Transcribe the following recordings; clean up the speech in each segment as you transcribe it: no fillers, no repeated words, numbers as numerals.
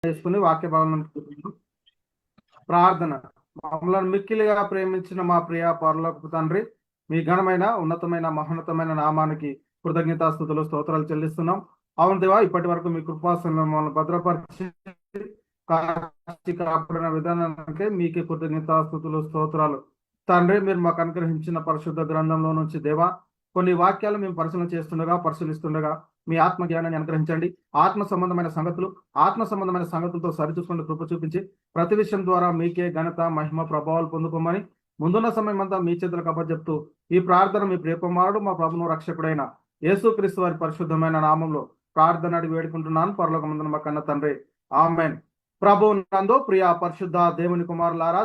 చేసుకుని వాక్య భావన ప్రార్థన. మమ్మల్ని మిక్కిలిగా ప్రేమించిన మా ప్రియ పరలోకపు తండ్రి, మీ ఘనమైన ఉన్నతమైన మహోన్నతమైన నామానికి కృతజ్ఞతాస్తుతులు స్తోత్రాలు చెల్లిస్తున్నాం. అవును దేవా, ఇప్పటి వరకు మీ కృపాసనం మమ్మల్ని భద్రపరిచి కాపాడిన విధానానికి మీకే కృతజ్ఞతాస్తుతులు స్తోత్రాలు. తండ్రి, మీరు మాకు అనుగ్రహించిన పరిశుద్ధ గ్రంథంలో నుంచి దేవా, కొన్ని వాక్యాలు మేము పరిశీలిస్తుండగా మీ ఆత్మ జ్ఞానాన్ని అనుగ్రహించండి. ఆత్మ సంబంధమైన సంగతులతో సరిచూసుకుని కృప చూపించి ప్రతి విషయం ద్వారా మీకే ఘనత మహిమ ప్రభావాలు పొందుకోమని ముందున్న సమయం అంతా మీ చేతులకు అప్పచెప్తూ ఈ ప్రార్థన మీ ప్రియకుమారుడు మా ప్రభువు రక్షకుడైన యేసుక్రీస్తు వారి పరిశుద్ధమైన నామంలో ప్రార్థన అడిగి వేడుకుంటున్నాను. పరలోకమందున మా కన్న తండ్రి, ఆమేన్. ప్రభువు నందు ప్రియ పరిశుద్ధ దేవుని కుమారులారా,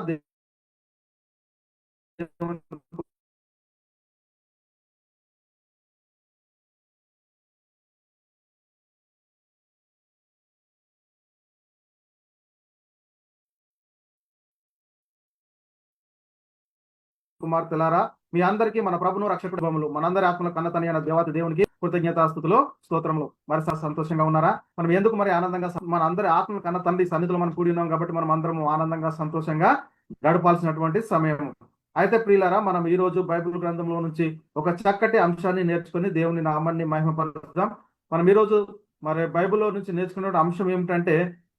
కుమార్తెలారా, మీ అందరికీ మన ప్రభును రక్షకుడు బొమ్మలు మనందరి ఆత్మల కన్న తని అయిన దేవాతి దేవునికి కృతజ్ఞతాస్తుతులు స్తోత్రములు. మరి సంతోషంగా ఉన్నారా? మనం ఎందుకు మరి ఆనందంగా, మన అందరి ఆత్మల కన్న తండ్రి సన్నిధిలో మనం కూడి ఉన్నాం కాబట్టి మనం అందరం ఆనందంగా సంతోషంగా గడపాల్సినటువంటి సమయం. అయితే ప్రియులారా, మనం ఈ రోజు బైబిల్ గ్రంథంలో నుంచి ఒక చక్కటి అంశాన్ని నేర్చుకుని దేవుని నామాన్ని మహిమపరుద్దాం. మనం ఈ రోజు మరి బైబిల్లో నుంచి నేర్చుకునే అంశం ఏమిటంటే,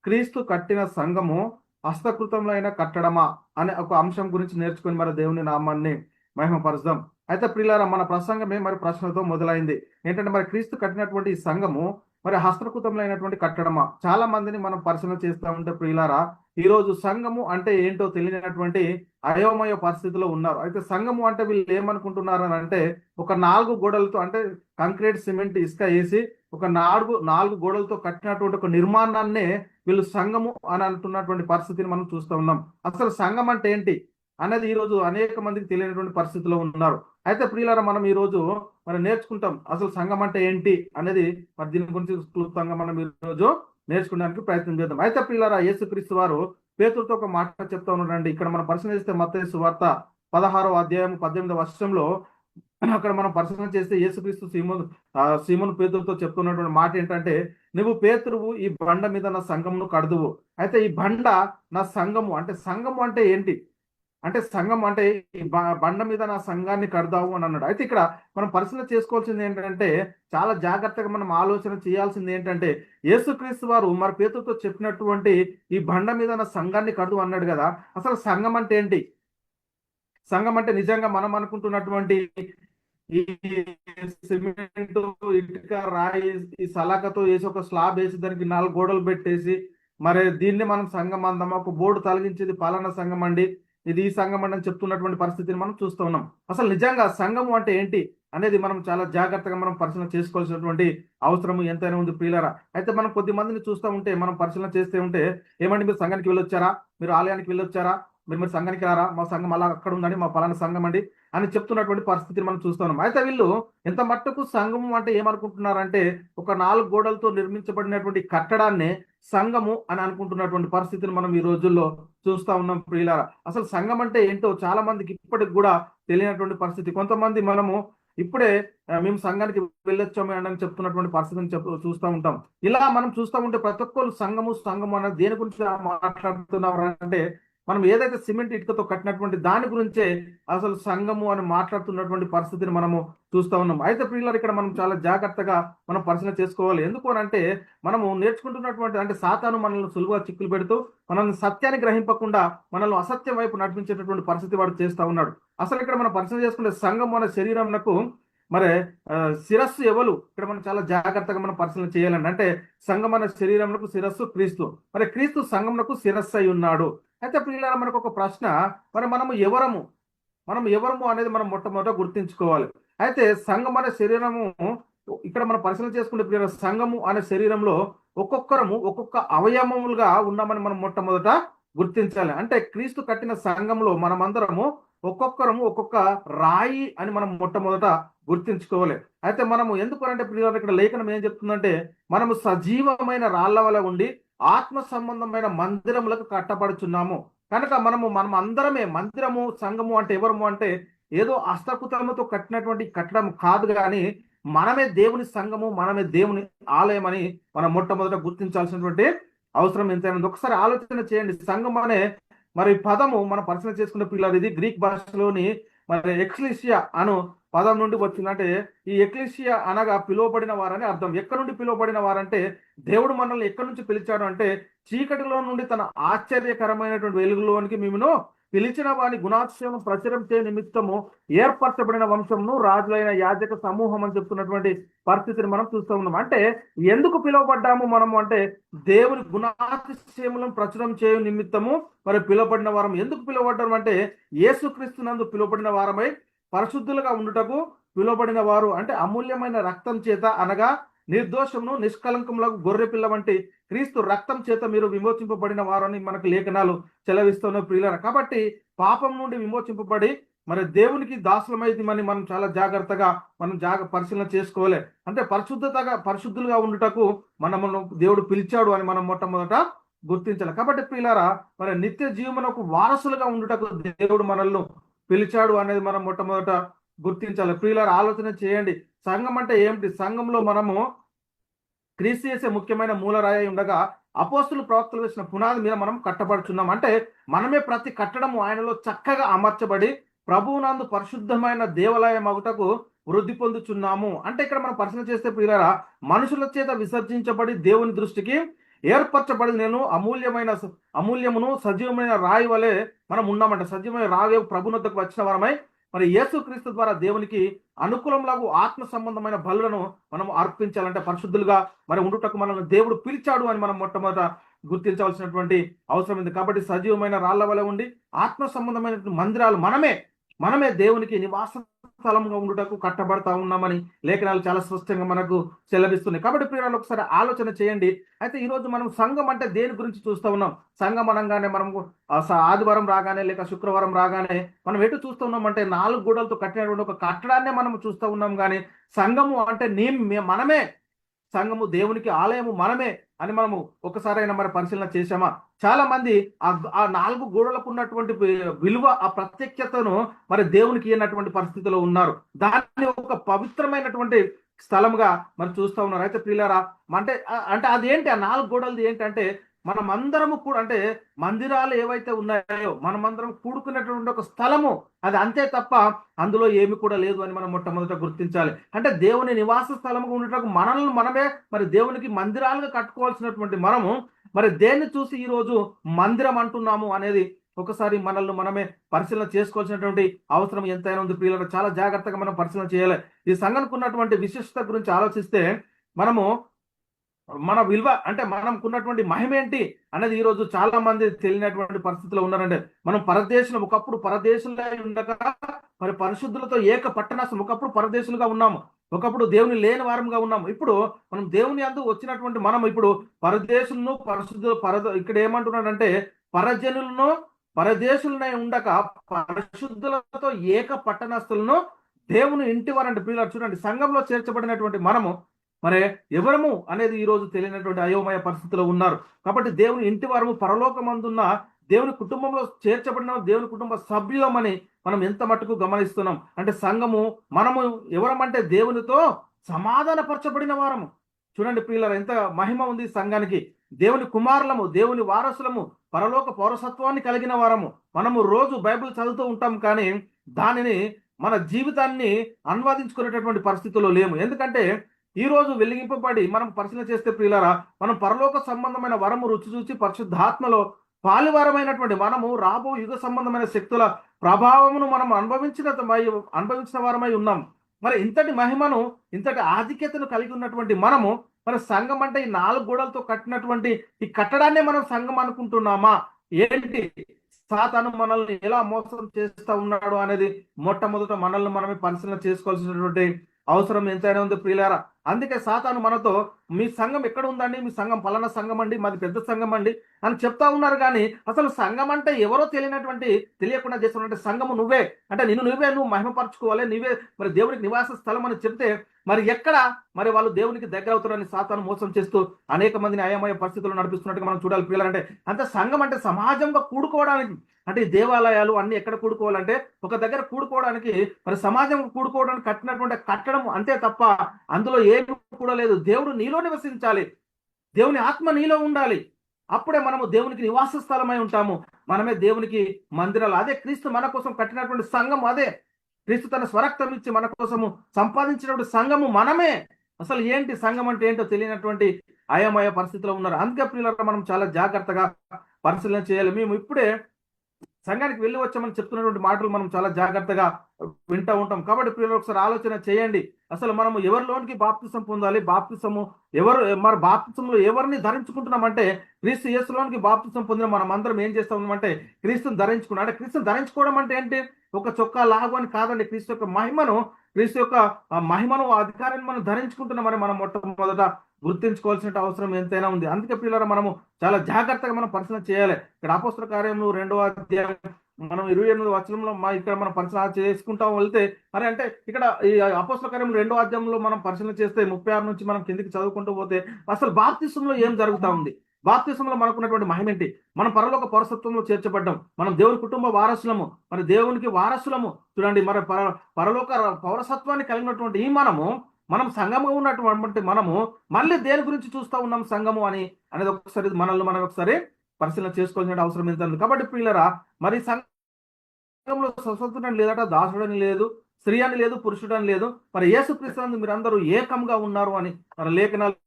క్రీస్తు కట్టిన సంఘము హస్తకృతములైన కట్టడమా అనే ఒక అంశం గురించి నేర్చుకుని మరి దేవుని నామాన్ని మహిమపరుద్దాం. అయితే ప్రియులారా, మన ప్రసంగమే మరి ప్రశ్నతో మొదలైంది. ఏంటంటే, మరి క్రీస్తు కట్టినటువంటి ఈ సంఘము మరి హస్తకృతములైనటువంటి కట్టడమా? చాలా మందిని మనం పరిశీలన చేస్తూ ఉంటే ప్రియులారా, ఈ రోజు సంఘము అంటే ఏంటో తెలియనటువంటి అయోమయ పరిస్థితిలో ఉన్నారు. అయితే సంఘము అంటే వీళ్ళు ఏమనుకుంటున్నారు అని అంటే, ఒక 4 గోడలతో, అంటే కంక్రీట్ సిమెంట్ ఇసుక వేసి ఒక 4 గోడలతో కట్టినటువంటి ఒక నిర్మాణాన్నే వీళ్ళు సంఘము అని అంటున్నటువంటి పరిస్థితిని మనం చూస్తూ ఉన్నాం. అసలు సంఘం అంటే ఏంటి అనేది ఈ రోజు అనేక మందికి తెలియనటువంటి పరిస్థితిలో ఉన్నారు. అయితే ప్రియులారా, మనం ఈ రోజు మరి నేర్చుకుంటాం అసలు సంఘం అంటే ఏంటి అనేది. మరి దీని గురించి క్లుప్తంగా మనం ఈ రోజు నేర్చుకోవడానికి ప్రయత్నం చేద్దాం. అయితే ప్రియులారా, యేసుక్రీస్తు వారు పేతురుతో ఒక మాట చెప్తా ఉన్నారండి. ఇక్కడ మనం పరిశీలన చేస్తే మత్తయి సువార్త 16వ అధ్యాయం 18వ వచనంలో అక్కడ మనం పరిశీలన చేస్తే యేసుక్రీస్తు సీమోను పేతురుతో చెప్తున్నటువంటి మాట ఏంటంటే, నువ్వు పేతురువు, ఈ బండ మీద నా సంఘమును కడుదువు. అయితే ఈ బండ నా సంఘము అంటే, సంఘము అంటే ఏంటి అంటే, సంఘం అంటే ఈ బండ మీద నా సంఘాన్ని కడదావు అని అన్నాడు. అయితే ఇక్కడ మనం పరిశీలన చేసుకోవాల్సింది ఏంటంటే, చాలా జాగ్రత్తగా మనం ఆలోచన చేయాల్సింది ఏంటంటే, యేసుక్రీస్తు వారు మరి పేతురుతో చెప్పినటువంటి ఈ బండ మీద నా సంఘాన్ని కడుదు అన్నాడు కదా. అసలు సంఘం అంటే ఏంటి? సంఘం అంటే నిజంగా మనం అనుకుంటున్నటువంటి ఈ సిమెంట్, ఇటుక, రాయి, ఈ సలాకతో వేసి ఒక స్లాబ్ వేసి దానికి 4 గోడలు పెట్టేసి మరి దీన్ని మనం సంఘం అందామా, ఒక బోర్డు తొలగించేది పలానా సంఘం అండి, ఇది ఈ సంఘం అని చెప్తున్నటువంటి పరిస్థితిని మనం చూస్తూ ఉన్నాం. అసలు నిజంగా సంఘము అంటే ఏంటి అనేది మనం చాలా జాగ్రత్తగా మనం పరిశీలన చేసుకోవాల్సినటువంటి అవసరం ఎంతైనా ఉంది ప్రియులారా. అయితే మనం కొద్ది మందిని చూస్తూ ఉంటే, మనం పరిశీలన చేస్తే ఉంటే, ఏమండి మీరు సంఘానికి వెళ్ళొచ్చారా, మీరు ఆలయానికి వెళ్ళొచ్చారా, మీరు సంఘానికి రారా, మా సంఘం అలా అక్కడ ఉందండి, మా పలానా సంఘం అండి అని చెప్తున్నటువంటి పరిస్థితిని మనం చూస్తున్నాం. అయితే వీళ్ళు ఎంత మట్టుకు సంఘము అంటే ఏమనుకుంటున్నారంటే, ఒక 4 గోడలతో నిర్మించబడినటువంటి కట్టడాన్ని సంఘము అని అనుకుంటున్నటువంటి పరిస్థితిని మనం ఈ రోజుల్లో చూస్తా ఉన్నాం ప్రియులారా. అసలు సంఘం అంటే ఏంటో చాలా మందికి ఇప్పటికి కూడా తెలియనటువంటి పరిస్థితి. కొంతమంది మనము ఇప్పుడే మేము సంఘానికి వెళ్ళొచ్చాము అని చెప్తున్నటువంటి పరిస్థితిని చూస్తూ ఉంటాం. ఇలా మనం చూస్తూ ఉంటే ప్రతి ఒక్కరు సంఘము అనేది దేని గురించి మాట్లాడుతున్నారు అంటే, మనం ఏదైతే సిమెంట్ ఇటుకతో కట్టినటువంటి దాని గురించే అసలు సంఘము అని మాట్లాడుతున్నటువంటి పరిస్థితిని మనము చూస్తూ ఉన్నాం. అయితే ప్రియులారా, ఇక్కడ మనం చాలా జాగ్రత్తగా మనం పరిశీలన చేసుకోవాలి. ఎందుకు అని అంటే, మనము నేర్చుకుంటున్నటువంటి, అంటే సాతాను మనల్ని సులువుగా చిక్కులు పెడుతూ మనల్ని సత్యాన్ని గ్రహింపకుండా మనల్ని అసత్యం వైపు నడిపించేటటువంటి పరిస్థితి వాడు చేస్తూ ఉన్నాడు. అసలు ఇక్కడ మనం పరిశీలన చేసుకుంటే, సంఘం మన శరీరంకు మరి శిరస్సు ఎవరు? ఇక్కడ మనం చాలా జాగ్రత్తగా మనం పరిశీలన చేయాలండి. అంటే సంఘం అనే శరీరంకు శిరస్సు క్రీస్తు, మరి క్రీస్తు సంఘంకు శిరస్సు అయి ఉన్నాడు. అయితే ప్రియులారా, మనకు ఒక ప్రశ్న, మరి మనం ఎవరము అనేది మనం మొట్టమొదట గుర్తించుకోవాలి. అయితే సంఘం అనే శరీరము, ఇక్కడ మనం పరిశీలన చేసుకుంటే ప్రియులారా, సంఘము అనే శరీరంలో ఒక్కొక్కరము ఒక్కొక్క అవయవములుగా ఉన్నామని మనం మొట్టమొదట గుర్తించాలి. అంటే క్రీస్తు కట్టిన సంఘంలో మనమందరము ఒక్కొక్కరము ఒక్కొక్క రాయి అని మనం మొట్టమొదట గుర్తించుకోవాలి. అయితే మనము ఎందుకంటే ప్రియులారా, ఇక్కడ లేఖనం ఏం చెప్తుందంటే, మనము సజీవమైన రాళ్ల వల్ల ఉండి ఆత్మ సంబంధమైన మందిరములకు కట్టబడుచున్నాము. కనుక మనం అందరమే మందిరము. సంఘము అంటే ఎవరము అంటే, ఏదో హస్తకృతముతో కట్టినటువంటి కట్టడం కాదు, కానీ మనమే దేవుని సంఘము, మనమే దేవుని ఆలయం అని మనం మొట్టమొదట గుర్తించాల్సినటువంటి అవసరం ఎంతైనా ఉంది. ఒకసారి ఆలోచన చేయండి. సంఘం అనే మరి పదము మనం పరిశీలన చేసుకున్న పిల్లలు, ఇది గ్రీక్ భాషలోని మరి ఎక్లీసియా అను పదం నుండి వచ్చిందంటే ఈ ఎక్లీసియా అనగా పిలువబడిన వారని అర్థం. ఎక్కడి నుండి పిలువబడిన వారంటే దేవుడు మనల్ని ఎక్కడి నుంచి పిలిచాడు అంటే చీకటిలో నుండి తన ఆశ్చర్యకరమైనటువంటి వెలుగులోనికి మిమ్మను పిలిచిన వాని గుణాతిశయం ప్రచురం చే నిమిత్తము ఏర్పరచబడిన వంశంను రాజులైన యాజక సమూహం అని చెప్తున్నటువంటి పరిస్థితిని మనం చూస్తూ ఉన్నాం. అంటే ఎందుకు పిలువబడ్డాము మనము అంటే దేవుని గుణాతిశయములను ప్రచురం చేయు నిమిత్తము మరి పిలువబడిన వారం. ఎందుకు పిలువబడ్డాము అంటే యేసుక్రీస్తు నందు పిలువబడిన వారమై పరిశుద్ధులుగా ఉండుటకు పిలువబడిన వారు. అంటే అమూల్యమైన రక్తం చేత అనగా నిర్దోషమును నిష్కలంకములకు గొర్రె పిల్ల వంటి క్రీస్తు రక్తం చేత మీరు విమోచింపబడిన వారు అని మనకు లేఖనాలు చెలవిస్తున్న ప్రియులారా. కాబట్టి పాపం నుండి విమోచింపబడి మరి దేవునికి దాసులమైంది మనం చాలా జాగ్రత్తగా పరిశీలన చేసుకోవాలి. అంటే పరిశుద్ధులుగా ఉండుటకు మనము దేవుడు పిలిచాడు అని మనం మొట్టమొదట గుర్తించాలి. కాబట్టి ప్రియులారా, మరి నిత్య జీవమునకు వారసులుగా ఉండుటకు దేవుడు మనల్ని పిలిచాడు అనేది మనం మొట్టమొదట గుర్తించాలి. ప్రియులారా, ఆలోచన చేయండి. సంఘం అంటే ఏమిటి? సంఘంలో మనము క్రీస్తు చేసే ముఖ్యమైన మూలరాయి ఉండగా అపోస్తులు ప్రవక్తలు వేసిన పునాది మీద మనం కట్టబడుచున్నాం. అంటే మనమే ప్రతి కట్టడము ఆయనలో చక్కగా అమర్చబడి ప్రభువునందు పరిశుద్ధమైన దేవాలయం అగుటకు వృద్ధి పొందుచున్నాము. అంటే ఇక్కడ మనం పరిశీలన చేస్తే ప్రియులారా, మనుషుల చేత విసర్జించబడి దేవుని దృష్టికి ఏర్పరచబడి నేను అమూల్యమును సజీవమైన రాయి వలె మనం ఉన్నామంట. సజీవమైన రాయి ప్రభునొద్దకు వచ్చిన వారమై మరి యేసుక్రీస్తు ద్వారా దేవునికి అనుకూలంలాగు ఆత్మ సంబంధమైన బలులను మనం అర్పించాలంటే పరిశుద్ధులుగా మరి ఉండుటకు మనల్ని దేవుడు పిలిచాడు అని మనం మొట్టమొదట గుర్తించవలసినటువంటి అవసరం ఉంది. కాబట్టి సజీవమైన రాళ్ల వలె ఉండి ఆత్మ సంబంధమైన మందిరాలు మనమే దేవునికి నివాస స్థలంగా ఉండుటకు కట్టబడతా ఉన్నామని లేఖనాలు చాలా స్పష్టంగా మనకు సెలవిస్తున్నాయి. కాబట్టి ప్రియులారా, ఒకసారి ఆలోచన చేయండి. అయితే ఈరోజు మనం సంఘం అంటే దేని గురించి చూస్తూ ఉన్నాం? సంఘం అనగానే మనము ఆదివారం రాగానే లేక శుక్రవారం రాగానే మనం ఎటు చూస్తూ ఉన్నాం అంటే 4 గోడలతో కట్టినటువంటి ఒక కట్టడాన్నే మనం చూస్తూ ఉన్నాం. కానీ సంఘము అంటే మనమే, సంఘము దేవునికి ఆలయము మనమే అని మనము ఒకసారైనా మరి పరిశీలన చేశామా? చాలా మంది ఆ 4 గోడలకు ఉన్నటువంటి విలువ, ఆ ప్రత్యేకతను మరి దేవునికి ఇవ్వనటువంటి పరిస్థితిలో ఉన్నారు. దాన్ని ఒక పవిత్రమైనటువంటి స్థలంగా మరి చూస్తూ ఉన్నారు. అయితే ప్రియులారా, అంటే అదేంటి? ఆ 4 గోడలది ఏంటంటే మనమందరము కూడా, అంటే మందిరాలు ఏవైతే ఉన్నాయో మనమందరం కూడుకున్నటువంటి ఒక స్థలము అది, అంతే తప్ప అందులో ఏమి కూడా లేదు అని మనం మొట్టమొదట గుర్తించాలి. అంటే దేవుని నివాస స్థలముగా ఉండటకు మనమే మరి దేవునికి మందిరాలుగా కట్టుకోవాల్సినటువంటి మనము మరి దేన్ని చూసి ఈరోజు మందిరం అంటున్నాము అనేది ఒకసారి మనల్ని మనమే పరిశీలన చేసుకోవాల్సినటువంటి అవసరం ఎంతైనా ఉంది. ప్రియులకు చాలా జాగ్రత్తగా మనం పరిశీలన చేయాలి. ఈ సంఘానికి ఉన్నటువంటి విశిష్టత గురించి ఆలోచిస్తే మనము మన విలువ, అంటే మనకున్నటువంటి మహిమ ఏంటి అనేది ఈ రోజు చాలా మంది తెలియనటువంటి పరిస్థితిలో ఉన్నారంటే మనం ఒకప్పుడు పరదేశంలో ఉండగా మరి పరిశుద్ధులతో ఏక పట్టణస్థం, ఒకప్పుడు పరదేశులుగా ఉన్నాము, ఒకప్పుడు దేవుని లేని వారంగా ఉన్నాము. ఇప్పుడు మనం దేవుని అందు వచ్చినటువంటి మనం ఇప్పుడు పరదేశులను ఇక్కడ ఏమంటున్నాడంటే పరదేశులనై ఉండక పరిశుద్ధులతో ఏక పట్టణస్థులను దేవుని ఇంటి వారంటే పిల్లలు చూడండి. సంఘంలో చేర్చబడినటువంటి మనము మరి ఎవరము అనేది ఈ రోజు తెలియనటువంటి అయోమయ పరిస్థితిలో ఉన్నారు. కాబట్టి దేవుని ఇంటి వారము, పరలోకమందున్న దేవుని కుటుంబంలో చేర్చబడిన దేవుని కుటుంబ సభ్యులమని మనం ఎంత మట్టుకు గమనిస్తున్నాం. అంటే సంఘము మనము ఎవరమంటే దేవునితో సమాధానపరచబడిన వారము. చూడండి ప్రియులారా, ఎంత మహిమ ఉంది సంఘానికి. దేవుని కుమారులము, దేవుని వారసులము, పరలోక పౌరసత్వాన్ని కలిగిన వారము. మనము రోజు బైబిల్ చదువుతూ ఉంటాం, కానీ దానిని మన జీవితాన్ని అనువాదించుకునేటటువంటి పరిస్థితుల్లో లేము. ఎందుకంటే ఈ రోజు వెలిగింపబడి మనం పరిశీలన చేస్తే ప్రియులారా, మనం పరలోక సంబంధమైన వరము రుచి చూసి పరిశుద్ధాత్మలో పాలివారమైనటువంటి మనము రాబో యుగ సంబంధమైన శక్తుల ప్రభావమును మనం అనుభవించిన వారమై ఉన్నాం. మరి ఇంతటి మహిమను, ఇంతటి ఆధిక్యతను కలిగి ఉన్నటువంటి మనము మరి సంఘం అంటే ఈ 4 గోడలతో కట్టినటువంటి ఈ కట్టడాన్నే మనం సంఘం అనుకుంటున్నామా ఏంటి? సాతాను మనల్ని ఎలా మోసం చేస్తూ ఉన్నాడు అనేది మొట్టమొదట మనల్ని మనమే పరిశీలన చేసుకోవాల్సినటువంటి అవసరం ఎంతైనా ఉంది ప్రియులారా. అందుకే సాతాను మనతో మీ సంఘం ఎక్కడ ఉందండి, మీ సంఘం పలానా సంఘం అండి, మాది పెద్ద సంఘం అండి అని చెప్తా ఉన్నారు. కానీ అసలు సంఘం అంటే ఎవరో తెలియకుండా చేస్తున్నట్టు సంఘము నువ్వే, అంటే నువ్వు మహిమపరచుకోవాలి, నువ్వే మరి దేవునికి నివాస స్థలం అని చెప్తే మరి ఎక్కడ మరి వాళ్ళు దేవునికి దగ్గర అవుతారని సాతాను మోసం చేస్తూ అనేక మందిని అయోమయ పరిస్థితుల్లో నడిపిస్తున్నట్టుగా మనం చూడాలి ప్రియులారంటే. అంటే సంఘం అంటే సమాజంగా కూడుకోవడానికి, అంటే ఈ దేవాలయాలు అన్ని ఎక్కడ కూడుకోవాలంటే ఒక దగ్గర కూడుకోవడానికి, మరి సమాజం కూడుకోవడానికి కట్టినటువంటి కట్టడం అంతే తప్ప అందులో ఏమి కూడా లేదు. దేవుడు నీలో నివసించాలి, దేవుని ఆత్మ నీలో ఉండాలి. అప్పుడే మనము దేవునికి నివాస స్థలమై ఉంటాము. మనమే దేవునికి మందిరాలు. అదే క్రీస్తు మన కోసం కట్టినటువంటి సంఘం. అదే క్రీస్తు తన స్వరక్తం ఇచ్చి మన కోసము సంపాదించినటువంటి సంఘము మనమే. అసలు ఏంటి సంఘం అంటే ఏంటో తెలియనటువంటి అయోమయ పరిస్థితిలో ఉన్నారు. అందుకే ప్రియులారా మనం చాలా జాగ్రత్తగా పరిశీలన చేయాలి. మేము ఇప్పుడే సంఘానికి వెళ్ళి వచ్చామని చెప్తున్నటువంటి మాటలు మనం చాలా జాగ్రత్తగా వింటూ ఉంటాం. కాబట్టి ప్రియులు ఒకసారి ఆలోచన చేయండి. అసలు మనము ఎవరిలోనికి బాప్తిసం పొందాలి? బాప్తిసము మరి బాప్తిసంలో ఎవరిని ధరించుకుంటున్నామంటే క్రీస్తు యేసులోనికి బాప్తిసం పొందిన మనం అందరం ఏం చేస్తా ఉన్నామంటే క్రీస్తుని ధరించుకున్నాం. అంటే క్రీస్తుని ధరించుకోవడం అంటే ఏంటి? ఒక చొక్కా లాగు అని కాదండి. క్రీస్తు యొక్క మహిమను అధికారాన్ని మనం ధరించుకుంటున్నామని మనం మొట్టమొదట గుర్తించుకోవాల్సిన అవసరం ఎంతైనా ఉంది. అందుకే పిల్లలు మనము చాలా జాగ్రత్తగా మనం పరిశీలన చేయాలి. ఇక్కడ అపోస్తల కార్యములు 2వ అధ్యాయం మనం 28వ వచనంలో ఇక్కడ మనం పరిశీలన చేసుకుంటాం వెళ్తే మరి అంటే ఇక్కడ ఈ అపోస్తల కార్యములు 2వ అధ్యాయంలో మనం పరిశీలన చేస్తే 36 నుంచి మనం కిందికి చదువుకుంటూ పోతే అసలు బాప్తిసంలో ఏం జరుగుతా ఉంది? బాప్తిసంలో మనకున్నటువంటి మహిమ ఏంటి? మనం పరలోక పౌరసత్వంలో చేర్చబడ్డాం. మనం దేవుని కుటుంబ వారసులము, మరి దేవునికి వారసులము. చూడండి, మరి పరలోక పౌరసత్వాన్ని కలిగినటువంటి ఈ మనం సంఘముగా ఉన్నటువంటి మనము మళ్ళీ దేని గురించి చూస్తూ ఉన్నాం సంఘము అనేది ఒకసారి మనల్ని మనం ఒకసారి పరిశీలన చేసుకోవాల్సిన అవసరం ఎంత ఉంది. కాబట్టి ప్రియులరా, మరి సంఘంలో స్వతంత్రుడని లేదట, దాసుడని లేదు, స్త్రీ అని లేదు, పురుషుడని లేదు, మరి యేసుక్రీస్తు మీరందరూ ఏకంగా ఉన్నారు అని మన లేఖనాలు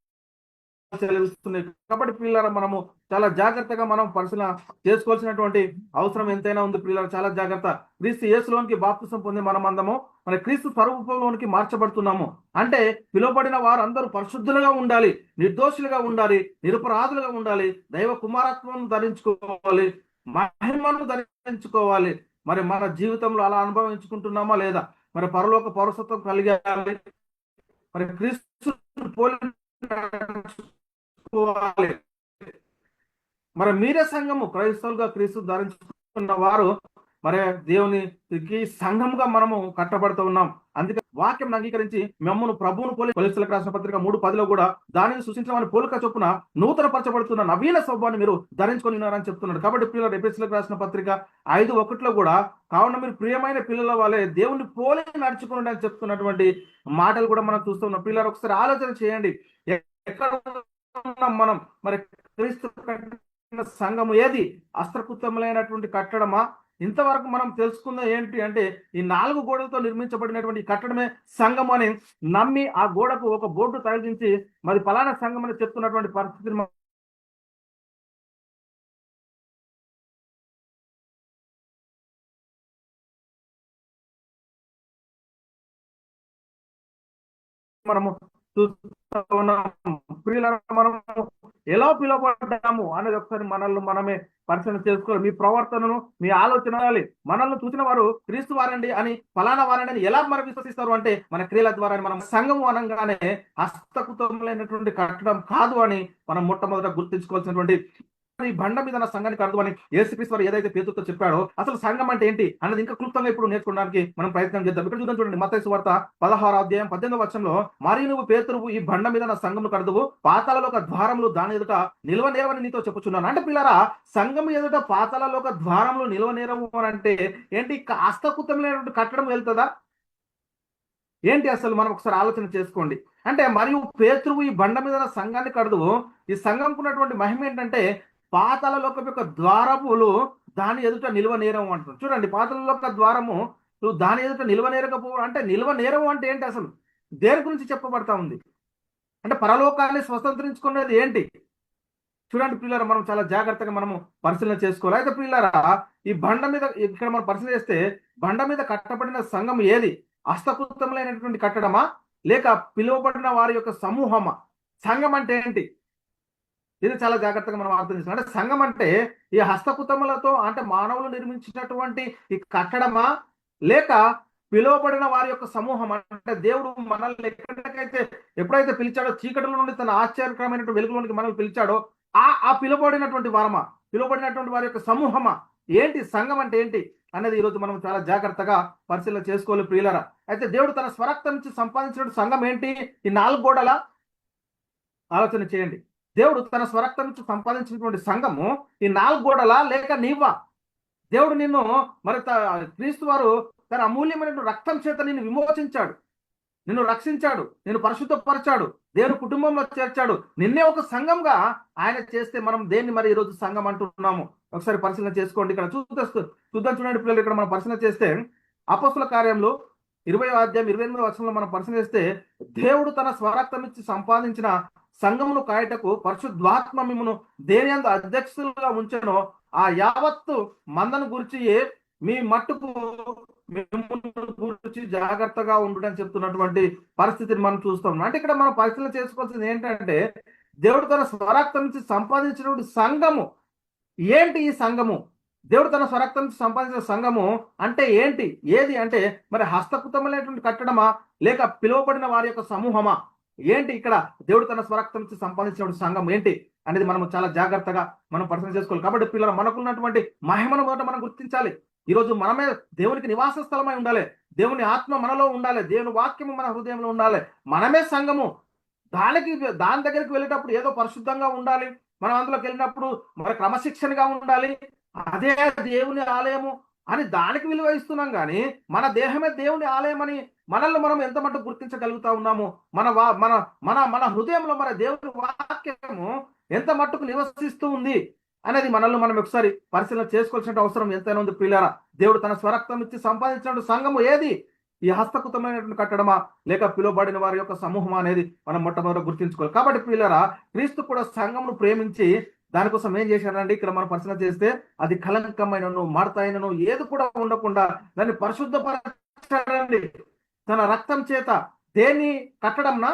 సెలవిస్తున్నాయి. కాబట్టి పిల్లల మనము చాలా జాగ్రత్తగా మనం పరిశీలన చేసుకోవాల్సినటువంటి అవసరం ఎంతైనా ఉంది. పిల్లలు చాలా జాగ్రత్త. క్రీస్తు యేసులోనికి బాప్తిసం పొంది మనం అందము మన క్రీస్తు స్వరూపంలోనికి మార్చబడుతున్నాము. అంటే పిలువబడిన వారు అందరూ పరిశుద్ధులుగా ఉండాలి, నిర్దోషులుగా ఉండాలి, నిరపరాధులుగా ఉండాలి, దైవ కుమారత్వం ధరించుకోవాలి, మహిమను ధరించుకోవాలి. మరి మన జీవితంలో అలా అనుభవించుకుంటున్నామా లేదా? మరి పరలోక పౌరసత్వం కలిగాలి, మరి క్రీస్తు పోలి మరి మీరే సంఘము, క్రైస్తవులుగా క్రీస్తు ధరించుకున్న వారు మరి దేవునికి సంఘంగా మనము కట్టబడుతూ ఉన్నాం. అందుకే వాక్యం అంగీకరించి మిమ్మల్ని ప్రభువును పోలి కొలస్సీలకు రాసిన పత్రిక 3:10లో కూడా దానిని సూచించమని పోలిక చొప్పున నూతన పరచబడుతున్న నవీన స్వభావాన్ని మీరు ధరించుకొని ఉన్నారని చెప్తున్నాడు. కాబట్టి పిల్లలు ఎఫెసీయులకు రాసిన పత్రిక 5:1లో కూడా కావున మీరు ప్రియమైన పిల్లల వాళ్ళే దేవుని పోలి నడుచుకోండి అని చెప్తున్నటువంటి మాటలు కూడా మనం చూస్తూ ఉన్నాం. పిల్లలు ఒకసారి ఆలోచన చేయండి, ఎక్కడ మనం? మరి క్రీస్తు సంఘము ఏది? అస్త్రకృతములైనటువంటి కట్టడమా? ఇంతవరకు మనం తెలుసుకుందాం ఏంటి అంటే ఈ 4 గోడలతో నిర్మించబడినటువంటి కట్టడమే సంఘం అని నమ్మి ఆ గోడకు ఒక బోర్డు తగిలించి మరి ఫలానా సంఘం అని చెప్తున్నటువంటి పరిస్థితిని మనము చూస్తూ ఉన్నాం. మనం ఎలా పిలువబడ్డాము అనేది ఒకసారి మనల్ని మనమే పరిశీలన చేసుకోవాలి. మీ ప్రవర్తనను, మీ ఆలోచన, మనల్ని చూసిన వారు క్రీస్తు వారండి అని, ఫలానా వారండి అని ఎలా మరి విశ్వసిస్తారు అంటే మన క్రియల ద్వారా. మనం సంఘము అనగానే హస్తకృతములైనటువంటి కట్టడం కాదు అని మనం మొట్టమొదట గుర్తించుకోవాల్సినటువంటి ఈ బండ మీద నా సంఘానికి అర్థం అని యేసుక్రీస్తు వారు ఏదైతే పేతురుతో చెప్పాడో అసలు సంఘం అంటే ఏంటి అన్నది ఇంకా క్లుప్తంగా ఇప్పుడు నేర్చుకోవడానికి మనం ప్రయత్నం చేద్దాం. ఇక్కడ చూడండి, మత్తయి సువార్త 16వ అధ్యాయం 18వ వచనంలో, మరి నువ్వు పేతురువు, ఈ బండ మీద నా సంఘమును కడదువు, పాతాళలోక ద్వారములు దాని ఎదుట నిలవనేరవని నీతో చెప్పుచున్నాను. అంటే పిల్లరా, సంఘం ఎదుట పాతాళలోక ద్వారములు నిలవనేరవు అని అంటే ఏంటి? హస్తకృతమైనటువంటి కట్టడం వెళ్తుందా ఏంటి? అసలు మనం ఒకసారి ఆలోచన చేసుకోండి. అంటే మరియు పేతురువు ఈ బండ మీద నా సంఘాన్ని కడదువు, ఈ సంఘంకు ఉన్నటువంటి మహిమ ఏంటంటే పాతాళలోకం యొక్క ద్వారములు దాని ఎదుట నిల్వ నేరం అంటున్నారు. చూడండి, పాతాళలోక ద్వారము నువ్వు దాని ఎదుట నిల్వ నేరకపోవడం అంటే నిల్వ నేరం అంటే ఏంటి? అసలు దేని గురించి చెప్పబడతా ఉంది అంటే పరలోకాన్ని స్వతంత్రించుకునేది ఏంటి? చూడండి పిల్లరా, మనం చాలా జాగ్రత్తగా మనము పరిశీలన చేసుకోవాలి. అయితే పిల్లరా, ఈ బండ మీద ఇక్కడ మనం పరిశీలన చేస్తే బండ మీద కట్టబడిన సంఘం ఏది? హస్తకృతములైనటువంటి కట్టడమా లేక పిలువబడిన వారి యొక్క సమూహమా? సంఘం అంటే ఏంటి? ఇది చాలా జాగ్రత్తగా మనం అర్థం చేసుకోవాలి. అంటే సంఘం అంటే ఈ హస్తకృతములతో అంటే మానవులు నిర్మించినటువంటి ఈ కట్టడమా లేక పిలువబడిన వారి యొక్క సమూహం? అంటే దేవుడు మనల్ని ఎప్పుడైతే పిలిచాడో, చీకటిలో నుండి తన ఆశ్చర్యకరమైనటువంటి వెలుగులోనికి మనల్ని పిలిచాడో ఆ పిలువబడినటువంటి వారి యొక్క సమూహమా? ఏంటి సంఘం అంటే ఏంటి అనేది ఈరోజు మనం చాలా జాగ్రత్తగా పరిశీలన చేసుకోవాలి ప్రియులారా. అయితే దేవుడు తన స్వరక్తం నుంచి సంపాదించిన సంఘం ఏంటి? ఈ 4 గోడల ఆలోచన చేయండి. దేవుడు తన స్వరక్తం నుంచి సంపాదించినటువంటి సంఘము ఈ 4 గోడల లేక నీవా? దేవుడు నిన్ను మరి క్రీస్తు వారు తన అమూల్యమైన రక్తం చేత నిన్ను విమోచించాడు. నిన్ను రక్షించాడు, నిన్ను పరిశుద్ధపరిచాడు, దేవుని కుటుంబంలో చేర్చాడు, నిన్నే ఒక సంఘంగా ఆయన చేస్తే మనం దేన్ని మరి ఈరోజు సంఘం అంటున్నాము? ఒకసారి పరిశీలన చేసుకోండి. ఇక్కడ చూద్దాం చూడండి పిల్లలు. ఇక్కడ మనం పరిశీలన చేస్తే అపొస్తలుల కార్యంలో 20వ అధ్యాయం 28వ వచనంలో మనం పరిశీలన చేస్తే, దేవుడు తన స్వరక్తం ఇచ్చి సంపాదించిన సంఘమును కాయటకు పరిశుద్ధాత్మ మిమ్మును దేనియందు అధ్యక్షులుగా ఉంచెనో ఆ యావత్తు మందను గురించి మీ మట్టుకు గురించి జాగ్రత్తగా ఉండడం చెప్తున్నటువంటి పరిస్థితిని మనం చూస్తాం. అంటే ఇక్కడ మనం పరిశీలన చేసుకోవాల్సింది ఏంటంటే, దేవుడు తన స్వరక్తం నుంచి సంపాదించినటువంటి సంఘము ఏంటి? ఈ సంఘము దేవుడు తన స్వరక్తం నుంచి సంపాదించిన సంఘము అంటే ఏంటి? ఏది అంటే మరి హస్తకృతమైనటువంటి కట్టడమా, లేక పిలువబడిన వారి యొక్క సమూహమా? ఏంటి ఇక్కడ దేవుడు తన స్వరక్తం నుంచి సంపాదించినటువంటి సంఘం ఏంటి అనేది మనం చాలా జాగ్రత్తగా మనం పరిశీలన చేసుకోవాలి. కాబట్టి పిల్లలు, మనకున్నటువంటి మహిమను మొదట మనం గుర్తించాలి. ఈరోజు మనమే దేవునికి నివాస స్థలమై ఉండాలి, దేవుని ఆత్మ మనలో ఉండాలి, దేవుని వాక్యము మన హృదయంలో ఉండాలి. మనమే సంఘము. దాని దగ్గరికి వెళ్ళేటప్పుడు ఏదో పరిశుద్ధంగా ఉండాలి, మనం అందులోకి వెళ్ళినప్పుడు మరి క్రమశిక్షణగా ఉండాలి, అదే దేవుని ఆలయము అని దానికి విలువ ఇస్తున్నాం. కానీ మన దేహమే దేవుని ఆలయం అని మనల్ని మనం ఎంత మటుకు గుర్తించగలుగుతా ఉన్నాము? మన మన మన మన హృదయంలో మన దేవుని వాక్యము ఎంత మట్టుకు నివసిస్తూ ఉంది అనేది మనల్ని మనం ఒకసారి పరిశీలన చేసుకోవాల్సిన అవసరం ఎంతైనా ఉంది ప్రియులారా. దేవుడు తన స్వరక్తం ఇచ్చి సంపాదించిన సంఘము ఏది? ఈ హస్తకృతమైనటువంటి కట్టడమా, లేక పిలువబడిన వారి యొక్క సమూహమా అనేది మనం మొట్టమొదటి గుర్తించుకోవాలి. కాబట్టి ప్రియులారా, క్రీస్తు కూడా సంఘమును ప్రేమించి దానికోసం ఏం చేశారండి? ఇక్కడ మనం పరిశీలన చేస్తే అది కలంకమైనను మడతైనను ఏది కూడా ఉండకుండా దాన్ని పరిశుద్ధపరచారండి తన రక్తం చేత. దేన్ని కట్టడంనా?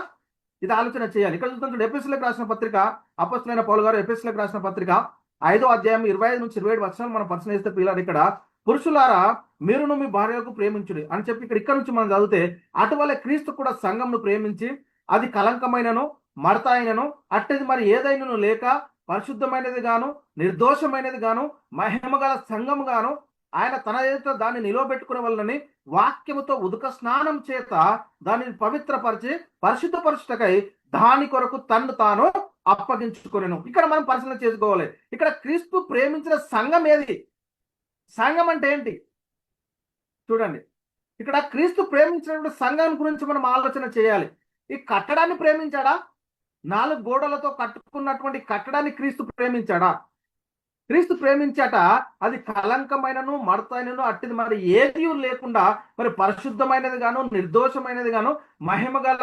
ఇది ఆలోచన చేయాలి. ఇక్కడ చూద్దాం, ఎఫెసీయులకు రాసిన పత్రిక, అపొస్తలుడైన పౌలు గారు ఎఫెసీయులకు రాసిన పత్రిక 5వ అధ్యాయం 25 నుంచి 27 వచనాలు మనం పరిశీలన చేస్తే పిల్లలు, ఇక్కడ పురుషులారా మీరును మీ భార్యకు ప్రేమించుడి అని చెప్పి ఇక్కడ నుంచి మనం చదివితే, అటువలే క్రీస్తు కూడా సంఘంను ప్రేమించి అది కలంకమైనను మడత అయినను అట్టది మరి ఏదైనను లేక పరిశుద్ధమైనది గాను నిర్దోషమైనది గాను మహిమ గల సంఘము గాను ఆయన తన ఎదుట దాన్ని నిలవబెట్టుకునే వలనని వాక్యముతో ఉదక స్నానం చేత దానిని పవిత్రపరిచి పరిశుద్ధపరచుటకై దాని కొరకు తన్ను తాను అప్పగించుకొనెను. ఇక్కడ మనం పరిశీలన చేసుకోవాలి. ఇక్కడ క్రీస్తు ప్రేమించిన సంఘం ఏది? సంఘం అంటే ఏంటి? చూడండి, ఇక్కడ క్రీస్తు ప్రేమించినటువంటి సంఘం గురించి మనం ఆలోచన చేయాలి. ఈ కట్టడాన్ని ప్రేమించాడా? 4 గోడలతో కట్టుకున్నటువంటి కట్టడాన్ని క్రీస్తు ప్రేమించాడా? క్రీస్తు ప్రేమించాట అది కలంకమైనను మడతైనను అట్టిది మరి ఏది లేకుండా మరి పరిశుద్ధమైనది గాను నిర్దోషమైనది గాను మహిమ గల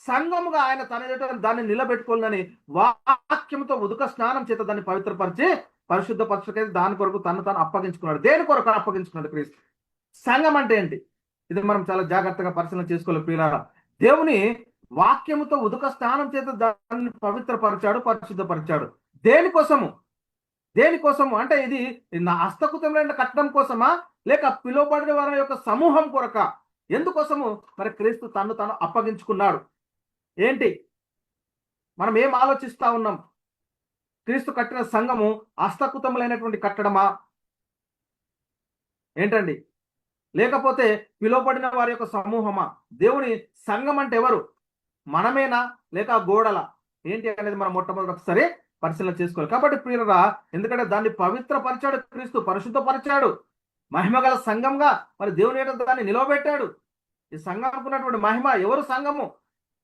సంఘముగా ఆయన తన ఎదుట దాన్ని నిలబెట్టుకోవాలని వాక్యంతో ఉదక స్నానం చేత దాన్ని పవిత్రపరిచి పరిశుద్ధపరచుకై దాని కొరకు తను తాను అప్పగించుకున్నాడు. దేని కొరకు అప్పగించుకున్నాడు క్రీస్తు? సంఘం అంటే ఏంటి? ఇది మనం చాలా జాగ్రత్తగా పరిశీలన చేసుకోవాలి ప్రియులారా. దేవుని వాక్యముతో ఉదక స్నానం చేత దాన్ని పవిత్రపరిచాడు, పరిశుద్ధపరిచాడు. దేనికోసము అంటే ఇది నా హస్తకృతమైన కట్టడం కోసమా, లేక పిలువబడిన వారి యొక్క సమూహం కొరక? ఎందుకోసము మరి క్రీస్తు తను తాను అప్పగించుకున్నాడు? ఏంటి మనం ఏం ఆలోచిస్తా ఉన్నాం? క్రీస్తు కట్టిన సంఘము హస్తకృతములైనటువంటి కట్టడమా ఏంటండి? లేకపోతే పిలువబడిన వారి యొక్క సమూహమా? దేవుని సంఘం అంటే ఎవరు? మనమేనా, లేక గోడల ఏంటి అనేది మనం మొట్టమొదటి ఒకసారి పరిశీలన చేసుకోవాలి. కాబట్టి ప్రియులరా, ఎందుకంటే దాన్ని పవిత్రపరిచాడు క్రీస్తు, పరిశుద్ధపరిచాడు, మహిమగల సంఘంగా మరి దేవుని ఏట దాన్ని నిలవబెట్టాడు. ఈ సంఘంకు ఉన్నటువంటి మహిమ ఎవరు? సంఘము.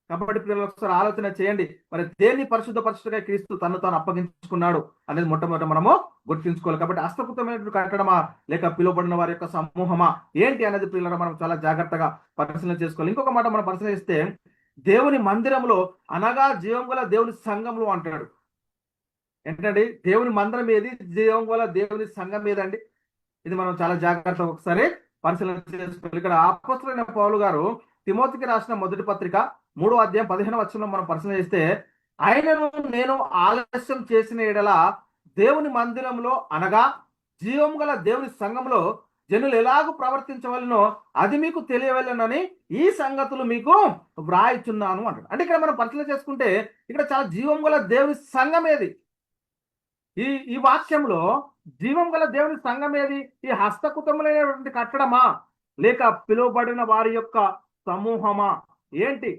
కాబట్టి ప్రియులు ఒకసారి ఆలోచన చేయండి, మరి దేన్ని పరిశుద్ధపరచుటకై క్రీస్తు తను తాను అప్పగించుకున్నాడు అనేది మొట్టమొదటి మనము గుర్తించుకోవాలి. కాబట్టి హస్తకృతమైనటువంటి కట్టడమా, లేక పిలువబడిన వారి యొక్క సమూహమా ఏంటి అనేది ప్రియులరా మనం చాలా జాగ్రత్తగా పరిశీలన చేసుకోవాలి. ఇంకొక మాట మనం పరిశీలిస్తే, దేవుని మందిరంలో అనగా జీవం గల దేవుని సంఘంలో అంటాడు. ఏంటండి? దేవుని మందిరం ఏది? జీవం గల దేవుని సంఘం ఏదండి? ఇది మనం చాలా జాగ్రత్తగా ఒకసారి పరిశీలన చేసుకోవాలి. ఇక్కడ అపొస్తలుడైన పౌలు గారు తిమోతికి రాసిన మొదటి పత్రిక 3వ అధ్యాయం 15వ వచనంలో మనం పరిశీలన చేస్తే, ఆయనను నేను ఆలస్యం చేసిన ఎడల దేవుని మందిరంలో అనగా జీవం గల దేవుని సంఘంలో జనులు ఎలాగూ ప్రవర్తించవలనో అది మీకు తెలియవలెనని ఈ సంగతులు మీకు వ్రాయిచున్నాను అంటాడు. అంటే ఇక్కడ మనం పరిశీలన చేసుకుంటే ఇక్కడ చాలా జీవం గల దేవుని సంఘం ఏది? ఈ వాక్యంలో జీవం గల దేవుని సంఘం ఏది? ఈ హస్తకృతములైనటువంటి కట్టడమా, లేక పిలువబడిన వారి యొక్క సమూహమా? ఏంటి?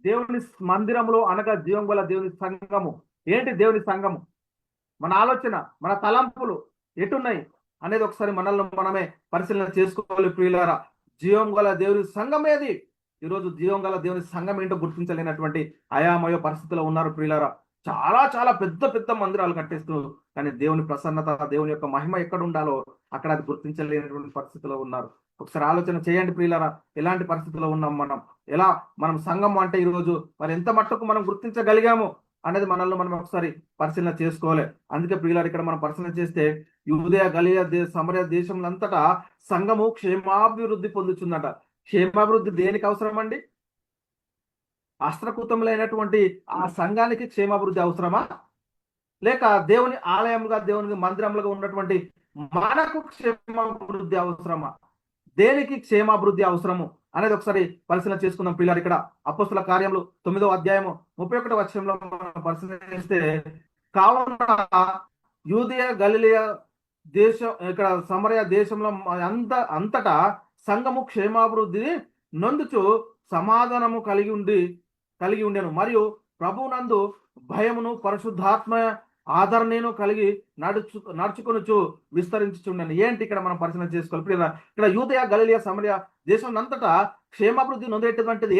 దేవుని మందిరంలో అనగా జీవం గల దేవుని సంఘము ఏంటి? దేవుని సంఘము. మన ఆలోచన, మన తలంపులు ఎటున్నాయి అనేది ఒకసారి మనల్ని మనమే పరిశీలన చేసుకోవాలి ప్రియులారా. జీవం గల దేవుని సంఘం ఏది? ఈరోజు జీవం గల దేవుని సంఘం ఏంటో గుర్తించలేనటువంటి అయామయ పరిస్థితిలో ఉన్నారు ప్రియులారా. చాలా చాలా పెద్ద పెద్ద మందిరాలు కట్టిస్తూ, కానీ దేవుని ప్రసన్నత, దేవుని యొక్క మహిమ ఎక్కడ ఉండాలో అక్కడ అది గుర్తించలేనటువంటి పరిస్థితిలో ఉన్నారు. ఒకసారి ఆలోచన చేయండి ప్రియులారా, ఎలాంటి పరిస్థితిలో ఉన్నాం మనం, ఎలా మనం సంఘం అంటే ఈరోజు మరి ఎంత మట్టుకు మనం గుర్తించగలిగాము అనేది మనల్ని మనం ఒకసారి పరిశీలన చేసుకోవాలి. అందుకే ప్రియులారు, ఇక్కడ మనం పరిశీలన చేస్తే యూదయ గలిలయ సమరయ దేశంలంతటా సంఘము క్షేమాభివృద్ధి పొందుతుందట. క్షేమాభివృద్ధి దేనికి అవసరం అండి? అస్త్రకృతములైనటువంటి ఆ సంఘానికి క్షేమాభివృద్ధి అవసరమా, లేక దేవుని ఆలయంగా దేవుని మందిరములుగా ఉన్నటువంటి మనకు క్షేమాభివృద్ధి అవసరమా? దేనికి క్షేమాభివృద్ధి అవసరము అనేది ఒకసారి పరిశీలన చేసుకుందాం పిల్లలు. ఇక్కడ అపోస్తుల కార్యములు 9వ అధ్యాయము 31వ వచనంలో మనం పరిశీలన చేస్తే, కావున యూదయ గలిలయ దేశం, ఇక్కడ సమరయ దేశంలో అంతటా సంఘము క్షేమాభివృద్ధి నొందుచు సమాధానము కలిగి ఉండెను, మరియు ప్రభువునందు భయమును పరిశుద్ధాత్మ ఆదరణను కలిగి నడుచుకొనుచు విస్తరించుచుండెను. ఏంటి ఇక్కడ మనం పరిశీలన చేసుకోవాలి. ఇక్కడ యూదయ గలిలయ సమరయ దేశం అంతటా క్షేమాభివృద్ధి నొందేటువంటిది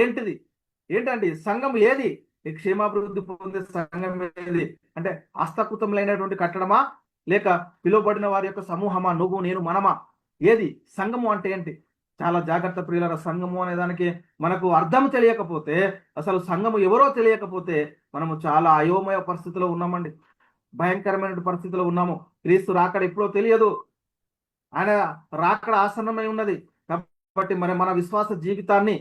ఏంటండి? సంఘం ఏది? ఈ క్షేమాభివృద్ధి పొందే సంఘం ఏది అంటే హస్తకృతములైనటువంటి కట్టడమా, లేక పిలువబడిన వారి యొక్క సమూహమా, నువ్వు నేను మనమా? ఏది సంఘము అంటే ఏంటి? చాలా జాగ్రత్త ప్రియులారా. సంఘము అనే దానికి మనకు అర్థం తెలియకపోతే, అసలు సంఘము ఎవరో తెలియకపోతే మనము చాలా అయోమయ పరిస్థితిలో ఉన్నామండి, భయంకరమైన పరిస్థితిలో ఉన్నాము. క్రీస్తు రాకడ ఎప్పుడో తెలియదు, ఆయన రాకడ ఆసన్నమై ఉన్నది. కాబట్టి మరి మన విశ్వాస జీవితాన్ని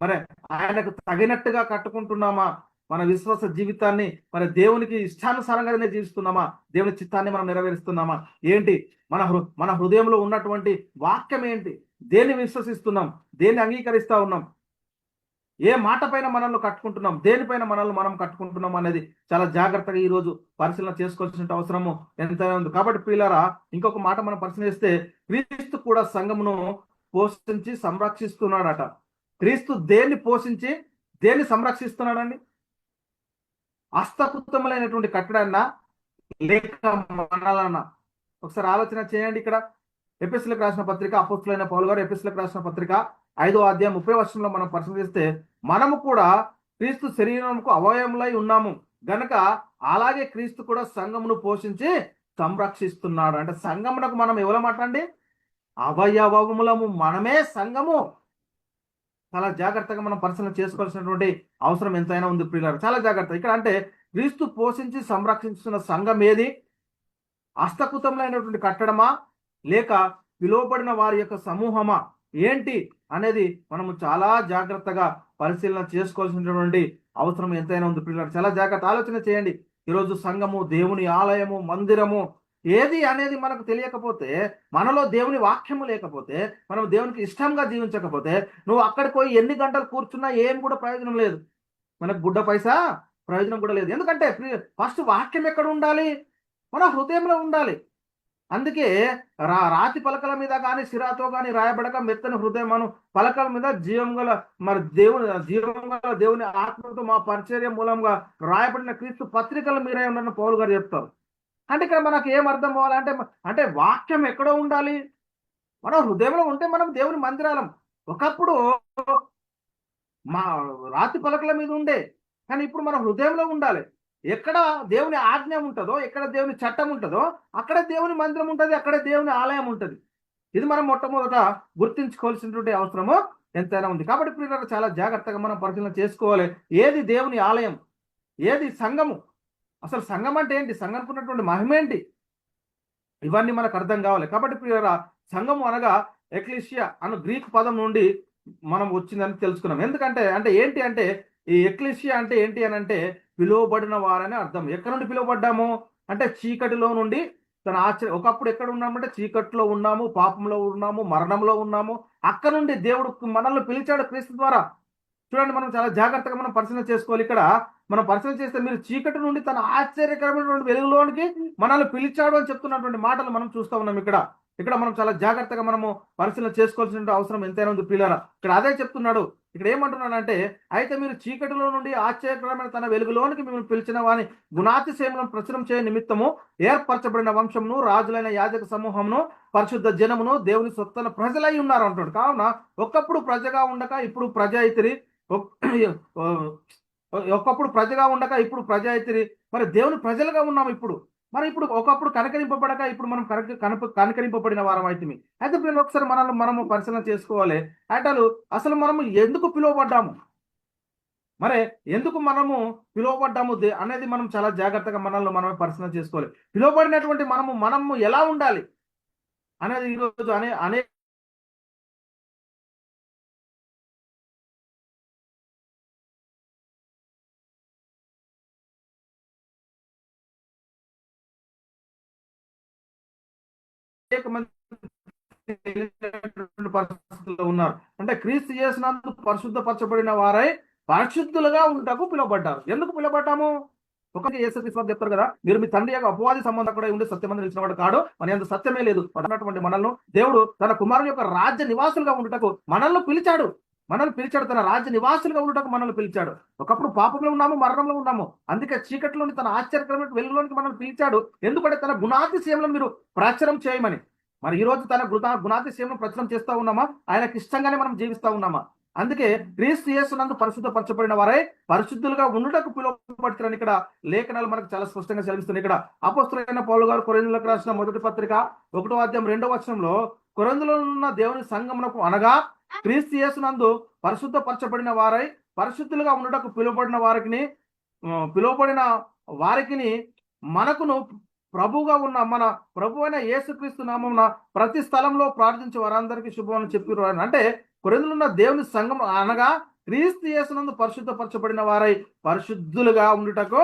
మరి ఆయనకు తగినట్టుగా కట్టుకుంటున్నామా? మన విశ్వాస జీవితాన్ని మరి దేవునికి ఇష్టానుసారంగానే జీవిస్తున్నామా? దేవుని చిత్తాన్ని మనం నెరవేరుస్తున్నామా? ఏంటి మన హృదయంలో ఉన్నటువంటి వాక్యం ఏంటి? దేన్ని విశ్వసిస్తున్నాం? దేన్ని అంగీకరిస్తా ఉన్నాం? ఏ మాట పైన మనల్ని కట్టుకుంటున్నాం? దేనిపైన మనల్ని మనం కట్టుకుంటున్నాం అనేది చాలా జాగ్రత్తగా ఈ రోజు పరిశీలన చేసుకోవాల్సిన అవసరము ఎంతైనా ఉంది. కాబట్టి ప్రియులారా, ఇంకొక మాట మనం పరిశీలిస్తే, క్రీస్తు కూడా సంఘమును పోషించి సంరక్షిస్తున్నాడట. క్రీస్తు దేన్ని పోషించి దేన్ని సంరక్షిస్తున్నాడండి? హస్తకృతములైనటువంటి కట్టడాన్నా, లేక మనలన్నా? ఒకసారి ఆలోచన చేయండి. ఇక్కడ ఎఫెసీయులకు రాసిన పత్రిక, అపోస్తలుడైన పౌలు గారు ఎఫెసీయులకు రాసిన పత్రిక 5వ అధ్యాయం 30వ వచనంలో మనం పరిశీలిస్తే, మనము కూడా క్రీస్తు శరీరముకు అవయములై ఉన్నాము గనక అలాగే క్రీస్తు కూడా సంఘమును పోషించి సంరక్షిస్తున్నాడు. అంటే సంఘమునకు మనం ఎవరమాట అండి? అవయవములము, మనమే సంఘము. చాలా జాగ్రత్తగా మనం పరిశీలన చేసుకోవాల్సినటువంటి అవసరం ఎంతైనా ఉంది ప్రియులారా. చాలా జాగ్రత్త. ఇక్కడ అంటే క్రీస్తు పోషించి సంరక్షిస్తున్న సంఘం ఏది? హస్తకృతములైనటువంటి కట్టడమా, లేక పిలువబడిన వారి యొక్క సమూహమా? ఏంటి అనేది మనము చాలా జాగ్రత్తగా పరిశీలన చేసుకోవాల్సినటువంటి అవసరం ఎంతైనా ఉంది ప్రియులారా. చాలా జాగ్రత్త ఆలోచన చేయండి. ఈరోజు సంఘము, దేవుని ఆలయము, మందిరము ఏది అనేది మనకు తెలియకపోతే, మనలో దేవుని వాక్యము లేకపోతే, మనం దేవునికి ఇష్టంగా జీవించకపోతే, నువ్వు అక్కడికి పోయి ఎన్ని గంటలు కూర్చున్నా ఏం కూడా ప్రయోజనం లేదు. మనకు గుడ్డ పైసా ప్రయోజనం కూడా లేదు. ఎందుకంటే ఫస్ట్ వాక్యం ఎక్కడ ఉండాలి? మన హృదయంలో ఉండాలి. అందుకే రాతి పలకల మీద కానీ సిరాతో కానీ రాయబడక మెత్తని హృదయం అను పలకల మీద జీవం గల దేవుని ఆత్మతో మా పరిచర్య మూలంగా రాయబడిన క్రీస్తు పత్రికలు మీరే ఉన్నారని పౌలు గారు చెప్తారు. అంటే ఇక్కడ మనకు ఏం అర్థం అవ్వాలంటే, అంటే వాక్యం ఎక్కడో ఉండాలి, మన హృదయంలో ఉంటే మనం దేవుని మందిరాలం. ఒకప్పుడు మా రాతి పలకల మీద ఉండే, కానీ ఇప్పుడు మన హృదయంలో ఉండాలి. ఎక్కడ దేవుని ఆజ్ఞ ఉంటుందో, ఎక్కడ దేవుని చట్టం ఉంటుందో అక్కడ దేవుని మందిరం ఉంటుంది, అక్కడ దేవుని ఆలయం ఉంటుంది. ఇది మనం మొట్టమొదట గుర్తించుకోవాల్సినటువంటి అవసరము ఎంతైనా ఉంది. కాబట్టి ప్రియులారా, చాలా జాగ్రత్తగా మనం పరిశీలన చేసుకోవాలి. ఏది దేవుని ఆలయం, ఏది సంఘము? అసలు సంఘం అంటే ఏంటి? సంఘంకు ఉన్నటువంటి మహిమ ఏంటి? ఇవన్నీ మనకు అర్థం కావాలి. కాబట్టి ప్రియులారా, సంఘము అనగా ఎక్లీషియా అన్న గ్రీక్ పదం నుండి మనం వచ్చిందని తెలుసుకున్నాం. ఎందుకంటే ఏంటి అంటే, ఈ ఎక్లీషియా అంటే ఏంటి అని అంటే పిలువబడిన వారని అర్థం. ఎక్కడ నుండి పిలువబడ్డాము అంటే చీకటిలో నుండి ఒకప్పుడు ఎక్కడ ఉన్నామంటే చీకటిలో ఉన్నాము, పాపంలో ఉన్నాము, మరణంలో ఉన్నాము. అక్కడ నుండి దేవుడు మనల్ని పిలిచాడు క్రీస్తు ద్వారా. చూడండి, మనం చాలా జాగ్రత్తగా మనం పరిశీలన చేసుకోవాలి. ఇక్కడ మనం పరిశీలన చేస్తే, మీరు చీకటి నుండి తన ఆశ్చర్యకరమైనటువంటి వెలుగులోనికి మనల్ని పిలిచాడు అని చెప్తున్నటువంటి మాటలు మనం చూస్తూ ఉన్నాం. ఇక్కడ మనం చాలా జాగ్రత్తగా మనము పరిశీలన చేసుకోవాల్సిన అవసరం ఎంతైనా ఉంది ప్రియులారా. ఇక్కడ అదే చెప్తున్నాడు. ఇక్కడ ఏమంటున్నానంటే, అయితే మీరు చీకటిలో నుండి ఆశ్చర్యకరమైన తన వెలుగులోనికి మిమ్మల్ని పిలిచిన వాని గుణాతిశయములను ప్రచురం చేయ నిమిత్తము ఏర్పరచబడిన వంశమును, రాజులైన యాజక సమూహమును, పరిశుద్ధ జనమును, దేవుని సొత్తన ప్రజలై ఉన్నారు అంటాడు. కావున ఒకప్పుడు ప్రజగా ఉండక ఇప్పుడు ప్రజ అయితిరి, ఒకప్పుడు ప్రజగా ఉండక ఇప్పుడు ప్రజ అయితిరి. మరి దేవుని ప్రజలుగా ఉన్నాము ఇప్పుడు. మరి ఇప్పుడు ఒకప్పుడు కనకరింపబడక ఇప్పుడు మనం కనకరింపబడిన వారం అయితే. అయితే పిల్లలు ఒకసారి మనము పరిశీలన చేసుకోవాలి. అసలు మనము ఎందుకు పిలువబడ్డాము, మరి ఎందుకు మనము పిలువబడ్డాము అనేది మనం చాలా జాగ్రత్తగా మనల్ని మనమే పరిశీలన చేసుకోవాలి. పిలువబడినటువంటి మనము ఎలా ఉండాలి అనేది ఈరోజు అనేక మంది పరిస్థితుల్లో ఉన్నారు. అంటే క్రీస్తు యేసునందు పరిశుద్ధపరచబడిన వారై పరిశుద్ధులుగా ఉండటకు పిలువబడ్డారు. ఎందుకు పిలువబడ్డాము? ఒకరికి యేసుక్రీస్తు చెప్తారు కదా, మీరు మీ తండ్రి యొక్క అపవాది సంబంధం కూడా ఉండి సత్యమంది నిలిచిన వాడు కాడు, మన ఎంత సత్యమే లేదు అన్నటువంటి మనల్ని దేవుడు తన కుమారుని యొక్క రాజ్య నివాసులుగా ఉండటకు మనల్ని పిలిచాడు. తన రాజ్య నివాసులుగా ఉండటకు మనల్ని పిలిచాడు. ఒకప్పుడు పాపంలో ఉన్నాము, మరణంలో ఉన్నాము. అందుకే చీకటిలోని తన ఆశ్చర్యకరమైన వెలుగులోనికి మనల్ని పిలిచాడు. ఎందుకంటే తన గుణాతిశయములను మీరు ప్రచారం చేయమని. మరి ఈ రోజు తన గుణాతిశయములను ప్రచురం చేస్తూ ఉన్నామా? ఆయనకి ఇష్టంగానే మనం జీవిస్తూ ఉన్నామా? అందుకే క్రీస్తు యేసునందు పరిశుద్ధపరచబడిన వారై పరిశుద్ధులుగా ఉండుటకు పిలువబడుతున్నారని ఇక్కడ లేఖనాలు మనకు చాలా స్పష్టంగా సెలవిస్తున్నాయి. ఇక్కడ అపోస్తలుడైన పౌలు గారు కొరింథీయులకు రాసిన మొదటి పత్రిక 1వ అధ్యాయం 2వ వచనంలో, కొరింథీలో ఉన్న దేవుని సంఘమునకు అనగా క్రీస్తు యేసునందు పరిశుద్ధపరచబడిన వారై పరిశుద్ధులుగా ఉండుటకు పిలువబడిన వారికి మనకును ప్రభువుగా ఉన్న మన ప్రభు అయిన యేసుక్రీస్తు నామమున ప్రతి స్థలంలో ప్రార్థించి వారందరికీ శుభమని చెప్పిరు. అంటే కొరింథీలో ఉన్న దేవుని సంఘం అనగా క్రీస్తు యేసునందు పరిశుద్ధపరచబడిన వారై పరిశుద్ధులుగా ఉండుటకు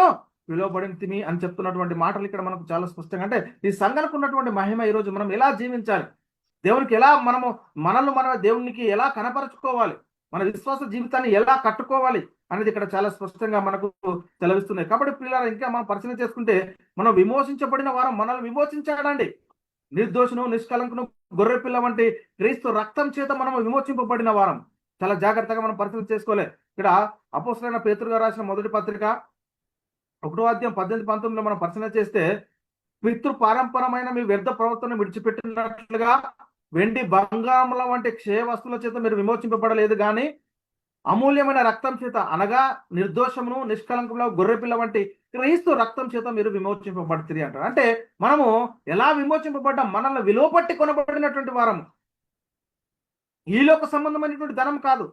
పిలువబడింది అని చెప్తున్నటువంటి మాటలు ఇక్కడ మనకు చాలా స్పష్టంగా. అంటే ఈ సంఘానికి ఉన్నటువంటి మహిమ ఈరోజు మనం ఎలా జీవించాలి, దేవునికి ఎలా మనల్ని దేవునికి ఎలా కనపరుచుకోవాలి, మన విశ్వాస జీవితాన్ని ఎలా కట్టుకోవాలి అనేది ఇక్కడ చాలా స్పష్టంగా మనకు సెలవిస్తున్నాయి. కాబట్టి పిల్లలు ఇంకా మనం పరిశీలన చేసుకుంటే, మనం విమోచించబడిన వారం మనల్ని విమోచించాడండి. నిర్దోషును, నిష్కలంకును, గొర్రె పిల్ల వంటి క్రీస్తు రక్తం చేత మనం విమోచింపబడిన వారం. చాలా జాగ్రత్తగా మనం పరిశీలన చేసుకోవాలి. ఇక్కడ అపోస్తలుడైన పేతురు గారు రాసిన మొదటి పత్రిక 1వ అధ్యాయం 18-19లో మనం పరిశీలన చేస్తే, పితృ పారంపరమైన మీ వ్యర్థ ప్రవర్తన విడిచిపెట్టినట్లుగా వెండి బంగారముల వంటి క్షయ వస్తువుల చేత మీరు విమోచింపబడలేదు, కానీ అమూల్యమైన రక్తం చేత అనగా నిర్దోషమును, నిష్కలంకంలో గొర్రెపిల్ల వంటి క్రీస్తు రక్తం చేత మీరు విమోచింపబడుతుంది అంటారు. అంటే మనము ఎలా విమోచింపబడ్డాం? మనల్ని విలువపట్టి కొనబడినటువంటి వారము. ఈలోక సంబంధమైనటువంటి ధనం కాదు,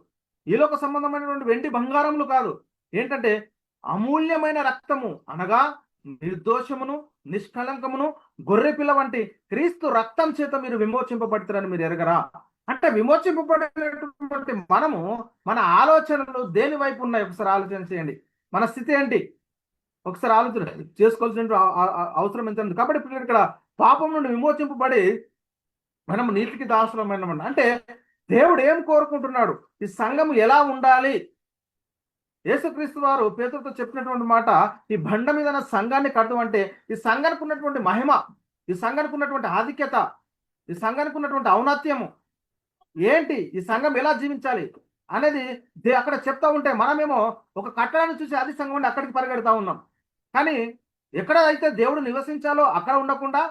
ఈలోక సంబంధమైనటువంటి వెండి బంగారములు కాదు. ఏంటంటే అమూల్యమైన రక్తము అనగా నిర్దోషమును, నిష్కలంకమును, గొర్రెపిల్ల వంటి క్రీస్తు రక్తం చేత మీరు విమోచింపబడతారని మీరు ఎరగరా? అంటే విమోచింపబడినటువంటి మనము మన ఆలోచనలు దేని వైపు ఉన్నాయి ఒకసారి ఆలోచన చేయండి. మన స్థితి ఏంటి ఒకసారి ఆలోచన చేసుకోవాల్సిన అవసరం ఎంత ఉంది. కాబట్టి పిల్లలు ఇక్కడ పాపం నుండి విమోచింపబడి మనం నీతికి దాసులమైన, అంటే దేవుడు ఏం కోరుకుంటున్నాడు, ఈ సంఘము ఎలా ఉండాలి? యేసుక్రీస్తు వారు పేతురుతో చెప్పినటువంటి మాట, ఈ బండ మీద సంఘాన్ని కట్టమంటే ఈ సంఘానికి ఉన్నటువంటి మహిమ, ఈ సంఘానికి ఉన్నటువంటి ఆధిక్యత, ఈ సంఘానికి ఉన్నటువంటి ఔన్నత్యము ఏంటి, ఈ సంఘం ఎలా జీవించాలి అనేది అక్కడ చెప్తా ఉంటే మనమేమో ఒక కట్టడాన్ని చూసి అది సంఘం ఉండి అక్కడికి పరిగెడతా ఉన్నాం. కానీ ఎక్కడైతే దేవుడు నివసించాలో అక్కడ ఉండకుండా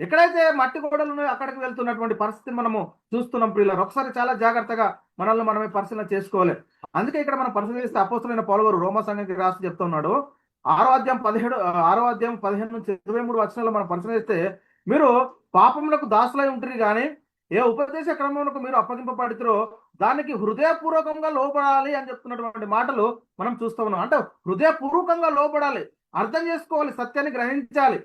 ఎక్కడైతే మట్టి గోడలు ఉన్నాయో అక్కడికి వెళ్తున్నటువంటి పరిస్థితిని మనము చూస్తున్నాం. పిల్లలు ఒకసారి చాలా జాగ్రత్తగా మనల్ని మనమే పరిశీలన చేసుకోవాలి. అందుకే ఇక్కడ మనం పరిశీలిస్తే అపోస్తలుడైన పౌలు గారు రోమా సంఘానికి రాసి చెప్తా ఉన్నాడు. 6వ అధ్యాయం 15 నుంచి 23 వచనాల్లో మనం పరిశీలిస్తే, మీరు పాపములకు దాసులై ఉంటుంది, కానీ ఏ ఉపదేశ క్రమమునకు మీరు అప్పగింపబడుతారో దానికి హృదయపూర్వకంగా లోబడాలి అని చెప్తున్నటువంటి మాటలు మనం చూస్తూ ఉన్నాం. అంటే హృదయపూర్వకంగా లోబడాలి, అర్థం చేసుకోవాలి, సత్యాన్ని గ్రహించాలి.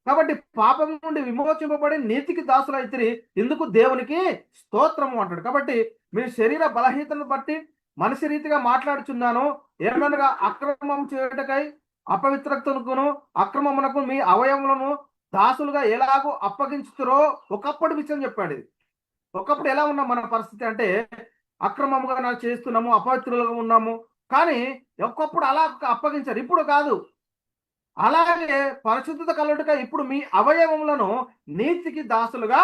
కాబట్టి పాపం నుండి విమోచింపబడి నీతికి దాసులైతిరి, ఇందుకు దేవునికి స్తోత్రము అంటాడు. కాబట్టి మీ శరీర బలహీనతను బట్టి మనిషి రీతిగా మాట్లాడుచున్నాను, ఏమనగా అక్రమం చేయటకై అపవిత్రతకును అక్రమమునకు మీ అవయవములను దాసులుగా ఎలాగో అప్పగించుతురో ఒకప్పుడు విషయం చెప్పాడు. ఇది ఒకప్పుడు ఎలా ఉన్నాం మన పరిస్థితి అంటే, అక్రమముగా చేస్తున్నాము, అపవిత్రులుగా ఉన్నాము. కానీ ఒకప్పుడు అలా అప్పగించారు, ఇప్పుడు కాదు. అలాగే పరిశుద్ధత కలుగుటగా ఇప్పుడు మీ అవయవములను నీతికి దాసులుగా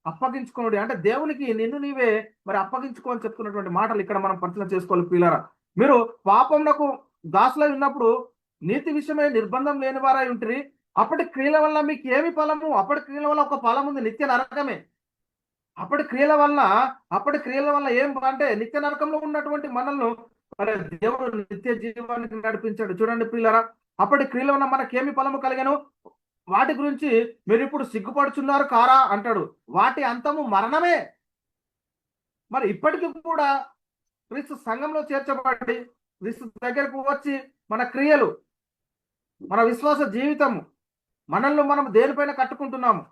అప్పగించుకోండి అంటే దేవునికి నిన్ను నీవే మరి అప్పగించుకోని చెప్తున్నటువంటి మాటలు ఇక్కడ మనం పరిశీలన చేసుకోవాలి ప్రియులారా. మీరు పాపమునకు దాసులై ఉన్నప్పుడు నీతి విషయమై నిర్బంధం లేని వారై ఉంటిరి. అప్పటి క్రియల వల్ల మీకు ఏమి ఫలము? అప్పటి క్రియల వల్ల ఒక ఫలం ఉంది, నిత్య నరకమే. అప్పటి క్రియల వల్ల ఏం అంటే నిత్య నరకంలో ఉన్నటువంటి మనల్ని మరి దేవుడు నిత్య జీవానికి నడిపించాడు. చూడండి ప్రియులారా, అప్పటి క్రియల వల్ల మనకేమి ఫలము కలిగాను? వాటి గురించి మీరు ఇప్పుడు సిగ్గుపడుచున్నారు కారా అంటాడు. వాటి అంతము మరణమే. మరి ఇప్పటికి కూడా క్రీస్తు సంఘంలో చేర్చబడి క్రీస్తు దగ్గరకు వచ్చి మన క్రియలు, మన విశ్వాస జీవితము, మనల్ని మనం దేనిపైన కట్టుకుంటున్నాము?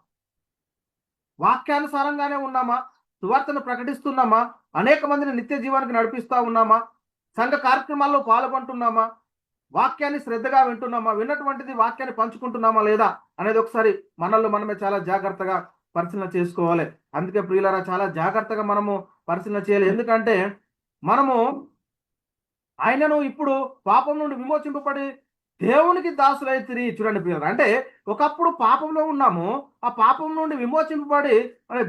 వాక్యానుసారంగానే ఉన్నామా? సువార్తను ప్రకటిస్తున్నామా? అనేక మందిని నిత్య జీవానికి నడిపిస్తా ఉన్నామా? సంఘ కార్యక్రమాల్లో పాల్గొంటున్నామా? వాక్యాన్ని శ్రద్ధగా వింటున్నామా? విన్నటువంటిది వాక్యాన్ని పంచుకుంటున్నామా లేదా అనేది ఒకసారి మనల్ని మనమే చాలా జాగ్రత్తగా పరిశీలన చేసుకోవాలి. అందుకే ప్రియులారా, చాలా జాగ్రత్తగా మనము పరిశీలన చేయాలి. ఎందుకంటే మనము ఆయనను ఇప్పుడు పాపం నుండి విమోచింపబడి దేవునికి దాసులైతిరి. చూడండి ప్రియులారా, అంటే ఒకప్పుడు పాపంలో ఉన్నాము, ఆ పాపం నుండి విమోచింపబడి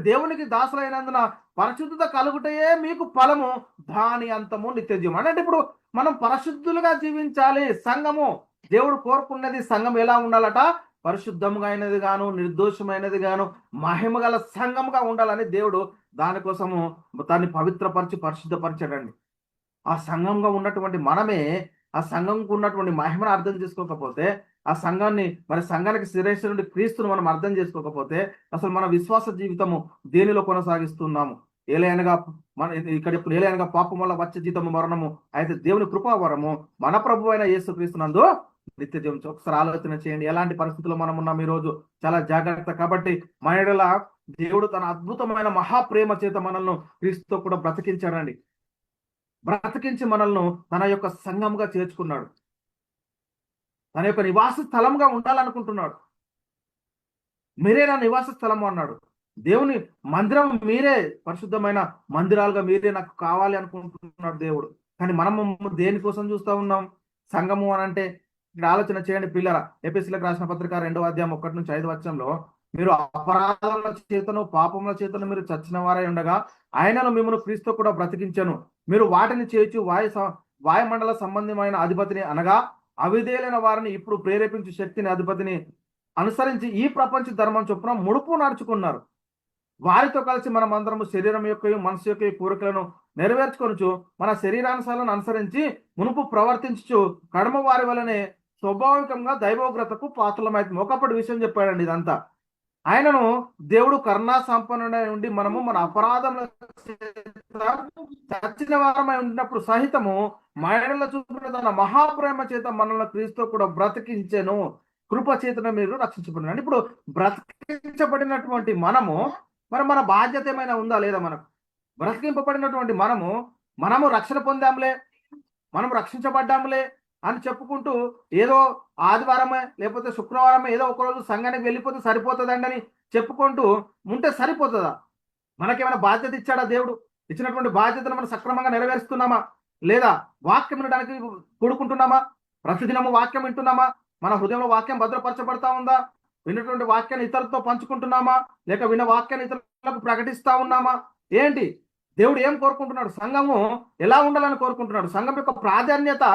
దేవునికి దాసులైనందున పరిశుద్ధత కలుగుటయే మీకు ఫలము, దాని అంతము నిత్య జీవం. అంటే ఇప్పుడు మనం పరిశుద్ధులుగా జీవించాలి. సంఘము, దేవుడు కోరుకున్నది సంఘం ఎలా ఉండాలట? పరిశుద్ధముగా అయినది గాను, నిర్దోషమైనది గాను, మహిమ గల సంఘముగా ఉండాలని దేవుడు దానికోసము దాన్ని పవిత్రపరిచి పరిశుద్ధపరిచాడండి. ఆ సంఘంగా ఉన్నటువంటి మనమే ఆ సంఘంకు ఉన్నటువంటి మహిమను అర్థం చేసుకోకపోతే, ఆ సంఘాన్ని మరి సంఘానికి శిరస్సు క్రీస్తును మనం అర్థం చేసుకోకపోతే అసలు మన విశ్వాస జీవితము దేనిలో కొనసాగిస్తున్నాము? ఏలైనగా మన ఇక్కడ ఇప్పుడు ఏలైనగా పాపం వల్ల వచ్చే జీతము మరణము, అయితే దేవుని కృపావరము మన ప్రభు అయిన యేసుక్రీస్తునందు నిత్య జీవం. ఒకసారి ఆలోచన చేయండి, ఎలాంటి పరిస్థితుల్లో మనం ఉన్నాం ఈ రోజు. చాలా జాగ్రత్త. కాబట్టి మన యెడల దేవుడు తన అద్భుతమైన మహాప్రేమ చేత మనల్ని క్రీస్తుతో కూడా బ్రతికించాడండి. బ్రతికించి మనల్ని తన యొక్క సంఘంగా చేర్చుకున్నాడు. తన యొక్క నివాస స్థలంగా ఉండాలనుకుంటున్నాడు. మీరే నా నివాస స్థలము అన్నాడు. దేవుని మందిరం మీరే, పరిశుద్ధమైన మందిరాలుగా మీరే నాకు కావాలి అనుకుంటున్నాడు దేవుడు. కానీ మనము దేనికోసం చూస్తూ ఉన్నాం? సంఘము అని అంటే ఇక్కడ ఆలోచన చేయండి పిల్లల. ఎఫెసీయులకు రాసిన పత్రిక 2వ అధ్యాయం 1-5 వచనంలో, మీరు అపరాధముల చేతను పాపముల చేతను మీరు చచ్చిన వారై ఉండగా ఆయనను మిమ్మల్ని క్రీస్తు కూడా బ్రతికించను. మీరు వాటిని చేర్చి వాయుమండల సంబంధమైన అధిపతిని అనగా అవిధేయులైన వారిని ఇప్పుడు ప్రేరేపించే శక్తిని అధిపతిని అనుసరించి ఈ ప్రపంచ ధర్మం చొప్పున ముడుపు నడుచుకున్నారు. వారితో కలిసి మనం అందరము శరీరం యొక్క మనసు యొక్క కోరికలను నెరవేర్చుకొనుచు మన శరీరానుసారాలను అనుసరించి మునుపు ప్రవర్తించు కడమ వారి వలనే స్వాభావికంగా దైవోగ్రతకు పాత్రలమైతుంది. ఒకప్పటి విషయం చెప్పాడండి ఇదంతా. ఆయనను దేవుడు కరుణా సంపన్నుడై ఉండి మనము మన అపరాధముల చచ్చిన వారమై ఉన్నప్పుడు సహితము మహిళల చూపిన తన మహాప్రేమ చేత మనల్ని క్రీస్తు కూడా బ్రతికించెను. కృప చేతన మీరు రక్షించబడినారు. ఇప్పుడు బ్రతికించబడినటువంటి మనము మరి మన బాధ్యత ఏమైనా ఉందా లేదా? మనకు బ్రతికింపబడినటువంటి మనము రక్షణ పొందాంలే, మనం రక్షించబడ్డాములే అని చెప్పుకుంటూ ఏదో ఆదివారమే లేకపోతే శుక్రవారమే ఏదో ఒకరోజు సంఘానికి వెళ్ళిపోతే సరిపోతుందండి అని చెప్పుకుంటూ ఉంటే సరిపోతుందా? మనకేమైనా బాధ్యత ఇచ్చాడా దేవుడు? ఇచ్చినటువంటి బాధ్యతను మనం సక్రమంగా నెరవేరుస్తున్నామా లేదా? వాక్యం వినడానికి కూడుకుంటున్నామా? ప్రతిదినము వాక్యం వింటున్నామా? మన హృదయంలో వాక్యం భద్రపరచబడతా ఉందా? విన్నటువంటి వాక్యాన్ని ఇతరులతో పంచుకుంటున్నామా? లేక విన్న వాక్యాన్ని ఇతరులకు ప్రకటిస్తా ఉన్నామా? ఏంటి దేవుడు ఏం కోరుకుంటున్నాడు? సంఘము ఎలా ఉండాలని కోరుకుంటున్నాడు? సంఘం యొక్క ప్రాధాన్యత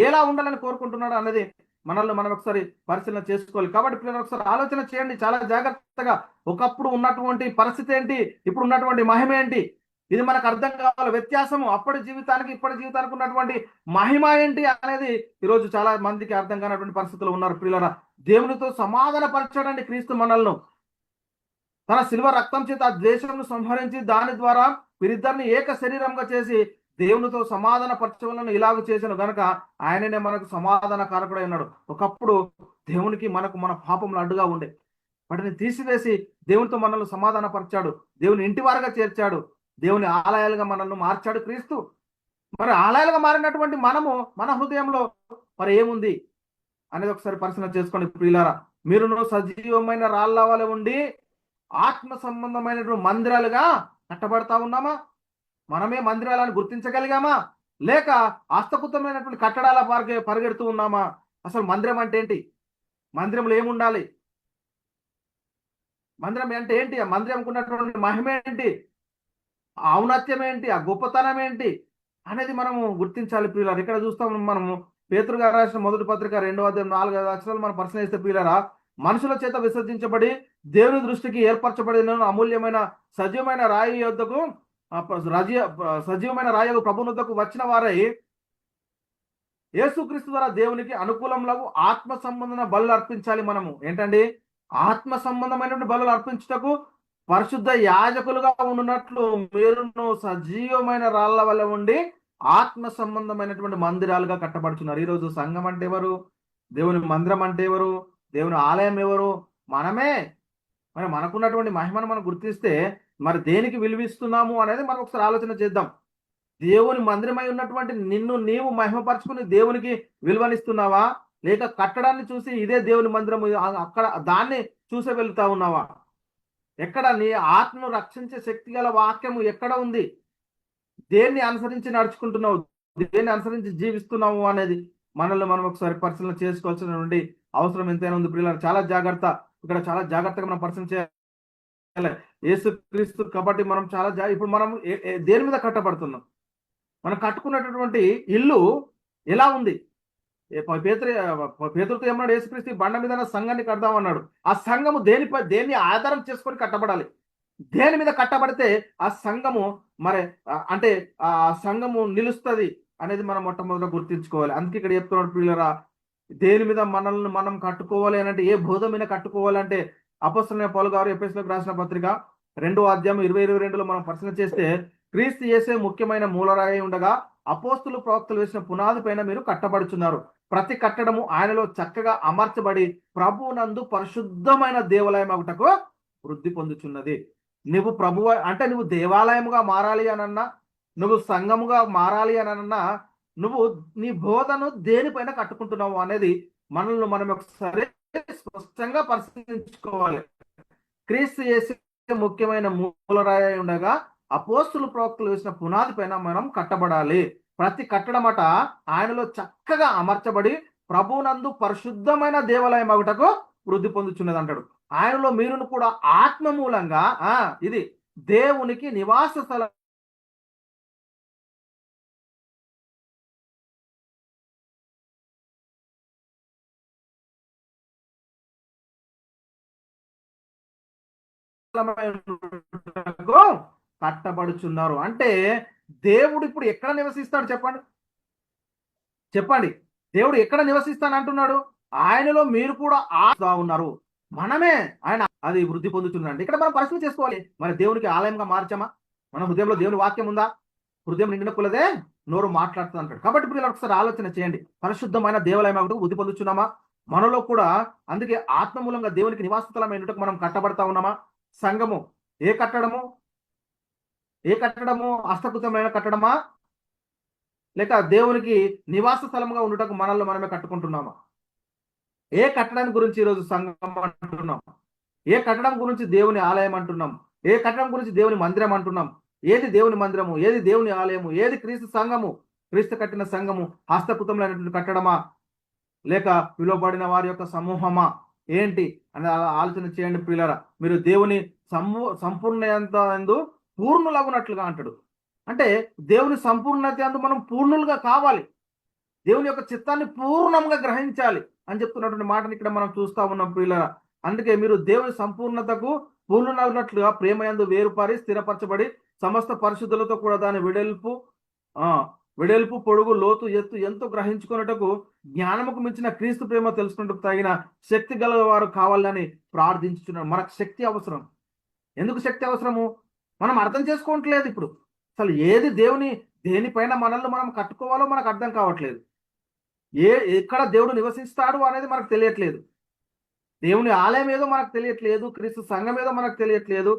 ఎలా ఉండాలని కోరుకుంటున్నాడు అనేది మనల్ని మనం ఒకసారి పరిశీలన చేసుకోవాలి. కాబట్టి పిల్లలు ఒకసారి ఆలోచన చేయండి చాలా జాగ్రత్తగా. ఒకప్పుడు ఉన్నటువంటి పరిస్థితి ఏంటి, ఇప్పుడు ఉన్నటువంటి మహిమ ఏంటి, ఇది మనకు అర్థం కావాలి. వ్యత్యాసము అప్పటి జీవితానికి ఇప్పటి జీవితానికి ఉన్నటువంటి మహిమ ఏంటి అనేది ఈరోజు చాలా మందికి అర్థం కానటువంటి పరిస్థితులు ఉన్నారు. పిల్లరా, దేవునితో సమాధాన పరచడండి క్రీస్తు మనల్ని తన శిలువ రక్తం చేత ఆ ద్వేషంను సంహరించి దాని ద్వారా వీరిద్దరిని ఏక శరీరంగా చేసి దేవునితో సమాధాన పరచవలను ఇలాగ చేసిన గనక ఆయననే మనకు సమాధాన కారకుడై ఉన్నాడు. ఒకప్పుడు దేవునికి మనకు మన పాపములు అడ్డుగా ఉండే వాటిని తీసివేసి దేవునితో మనల్ని సమాధాన పరచాడు. దేవుని ఇంటి వారుగా చేర్చాడు. దేవుని ఆలయాలుగా మనల్ని మార్చాడు క్రీస్తు. మరి ఆలయాలుగా మారినటువంటి మనము మన హృదయంలో మరి ఏముంది అనేది ఒకసారి పరిశీలన చేసుకోండి ప్రియులారా. మీరును సజీవమైన రాళ్ళ వలె ఉండి ఆత్మ సంబంధమైనటువంటి మందిరాలుగా కట్టబడతా ఉన్నామా? మనమే మందిరాలను గుర్తించగలిగామా? లేక హస్తకృతమైనటువంటి కట్టడాల పరిగెడుతూ ఉన్నామా? అసలు మందిరం అంటే ఏంటి? మందిరంలో ఏముండాలి? మందిరం అంటే ఏంటి? ఆ మందిరంకు ఉన్నటువంటి మహిమ ఏంటి? ఆ ఔన్నత్యం ఏంటి? ఆ గొప్పతనం ఏంటి అనేది మనము గుర్తించాలి ప్రియులారా. ఇక్కడ చూస్తాం మనము పేతురు గారు రాసిన మొదటి పత్రిక 2వ అధ్యాయం 4 అక్షరాలు మనం పరిశీలిస్తే ప్రియులారా, మనుషుల చేత విసర్జించబడి దేవుని దృష్టికి ఏర్పరచబడిన అమూల్యమైన సజీవమైన రాయి యొద్దకు సజీవమైన రాయి ప్రభుని వద్దకు వచ్చిన వారై యేసుక్రీస్తు ద్వారా దేవునికి అనుకూలంలో ఆత్మ సంబంధమైన బలులు అర్పించాలి. మనము ఏంటండి? ఆత్మ సంబంధమైనటువంటి బలులు అర్పించుటకు పరిశుద్ధ యాజకులుగా ఉన్నట్లు మీరును సజీవమైన రాళ్ల వల్ల ఉండి ఆత్మ సంబంధమైనటువంటి మందిరాలుగా కట్టబడుతున్నారు. ఈరోజు సంఘం అంటే ఎవరు? దేవుని మందిరం అంటే ఎవరు? దేవుని ఆలయం ఎవరు? మనమే. మరి మనకున్నటువంటి మహిమను మనం గుర్తిస్తే మరి దేనికి విలువిస్తున్నాము అనేది మనం ఒకసారి ఆలోచన చేద్దాం. దేవుని మందిరమై ఉన్నటువంటి నిన్ను నీవు మహిమపరచుకుని దేవునికి విలువనిస్తున్నావా? లేక కట్టడాన్ని చూసి ఇదే దేవుని మందిరం అక్కడ దాన్ని చూసే వెళ్తా ఉన్నావా? ఎక్కడ నీ ఆత్మను రక్షించే శక్తి గల వాక్యము ఎక్కడ ఉంది? దేన్ని అనుసరించి నడుచుకుంటున్నావు? దేన్ని అనుసరించి జీవిస్తున్నావు అనేది మనల్ని మనం ఒకసారి పరిశీలన చేసుకోవాల్సినటువంటి అవసరం ఎంతైనా ఉంది ప్రియులారా. చాలా జాగ్రత్త, ఇక్కడ చాలా జాగ్రత్తగా మనం పరిశీలన చేయాలి. యేసుక్రీస్తు కాబట్టి మనం చాలా ఇప్పుడు మనం దేని మీద కట్టబడుతున్నాం? మనం కట్టుకున్నటువంటి ఇల్లు ఎలా ఉంది? పేతురుతో ఏమన్నాడు? యేసుక్రీస్తు బండ మీద సంఘాన్ని కడదామన్నాడు. ఆ సంఘము దేన్ని ఆధారం చేసుకొని కట్టబడాలి? దేని మీద కట్టబడితే ఆ సంఘము మరి అంటే ఆ సంఘము నిలుస్తుంది అనేది మనం మొట్టమొదట గుర్తించుకోవాలి. అందుకే ఇక్కడ చెప్తున్నాడు ప్రియులరా, దేని మీద మనల్ని మనం కట్టుకోవాలి అని అంటే, ఏ బోధ మీద కట్టుకోవాలంటే అపోస్తలుడైన పౌలు గారు ఎఫెసీయులకు రాసిన పత్రిక 2వ అధ్యాయం 20-22లో మనం పరిశీలన చేస్తే, క్రీస్తు యేసే ముఖ్యమైన మూలరాయి ఉండగా అపోస్తులు ప్రవక్తలు వేసిన పునాది పైన మీరు కట్టబడుచున్నారు. ప్రతి కట్టడము ఆయనలో చక్కగా అమర్చబడి ప్రభువునందు పరిశుద్ధమైన దేవాలయం ఒకటకు వృద్ధి పొందుచున్నది. నువ్వు ప్రభువు అంటే నువ్వు దేవాలయముగా మారాలి అనన్నా, నువ్వు సంఘముగా మారాలి అనన్నా, నువ్వు నీ బోధను దేనిపైన కట్టుకుంటున్నావు అనేది మనల్ని మనం ఒకసారి స్పష్టంగా పరిశీలించుకోవాలి. క్రీస్తు యేసే ముఖ్యమైన మూలరాయి ఉండగా అపోస్తులు ప్రవక్తలు వేసిన పునాది పైన మనం కట్టబడాలి. ప్రతి కట్టడమట ఆయనలో చక్కగా అమర్చబడి ప్రభువునందు పరిశుద్ధమైన దేవాలయం ఒకటకు వృద్ధి పొందుచున్నది అంటాడు. ఆయనలో మీరును కూడా ఆత్మ మూలంగా ఇది దేవునికి నివాస స్థలం కట్టబడుచున్నారు. అంటే దేవుడు ఇప్పుడు ఎక్కడ నివసిస్తాడు చెప్పండి? చెప్పండి, దేవుడు ఎక్కడ నివసిస్తాను అంటున్నాడు? ఆయనలో మీరు కూడా ఉన్నారు. మనమే ఆయన అది వృద్ధి పొందుతున్నాడు. ఇక్కడ మనం పరిశీలన చేసుకోవాలి. మరి దేవునికి ఆలయంగా మార్చామా? మన హృదయంలో దేవుని వాక్యం ఉందా? హృదయం నిండిన కులదే నోరు మాట్లాడుతుంది అంటాడు. కాబట్టి ఇప్పుడు ఇలా ఒకసారి ఆలోచన చేయండి. పరిశుద్ధమైన దేవాలయం ఒకటి వృద్ధి పొందుతున్నామా? మనలో కూడా అందుకే ఆత్మ మూలంగా దేవునికి నివాస స్థలమైనట్టుకు మనం కట్టబడతా ఉన్నామా? సంఘము ఏ కట్టడము? హస్తకృతమైన కట్టడమా? లేక దేవునికి నివాస స్థలంగా ఉండటకు మనల్ని మనమే కట్టుకుంటున్నామా? ఏ కట్టడం గురించి ఈరోజు సంఘం అంటున్నాం? ఏ కట్టడం గురించి దేవుని ఆలయం అంటున్నాం? ఏ కట్టడం గురించి దేవుని మందిరం అంటున్నాం? ఏది దేవుని మందిరము? ఏది దేవుని ఆలయము? ఏది క్రీస్తు సంఘము? క్రీస్తు కట్టిన సంఘము హస్తకృతమైనటువంటి కట్టడమా? లేక పిలువబడిన వారి యొక్క సమూహమా? ఏంటి అని ఆలోచన చేయండి ప్రియులారా. మీరు దేవుని సంపూర్ణత ఎందు పూర్ణులగునట్లుగా అంటాడు. అంటే దేవుని సంపూర్ణత అందు మనం పూర్ణులుగా కావాలి. దేవుని యొక్క చిత్తాన్ని పూర్ణంగా గ్రహించాలి అని చెప్తున్నటువంటి మాటని ఇక్కడ మనం చూస్తా ఉన్నాం ప్రియులారా. అందుకే మీరు దేవుని సంపూర్ణతకు పూర్ణులగునట్లుగా ప్రేమయందు వేరుపారి స్థిరపరచబడి సమస్త పరిశుద్ధులతో కూడా దాని వెడల్పు పొడుగు లోతు ఎత్తు ఎంతో గ్రహించుకున్నటకు జ్ఞానముకు మించిన క్రీస్తు ప్రేమ తెలుసుకున్నట్టు తగిన శక్తి గల వారు కావాలని ప్రార్థించుతున్నారు. మనకు శక్తి అవసరం. ఎందుకు శక్తి అవసరము? మనం అర్థం చేసుకోవట్లేదు. ఇప్పుడు అసలు ఏది దేనిపైన మనల్ని మనం కట్టుకోవాలో మనకు అర్థం కావట్లేదు. ఎక్కడ దేవుడు నివసిస్తాడు అనేది మనకు తెలియట్లేదు. దేవుని ఆలయం ఏదో మనకు తెలియట్లేదు. క్రీస్తు సంఘం ఏదో మనకు తెలియట్లేదు.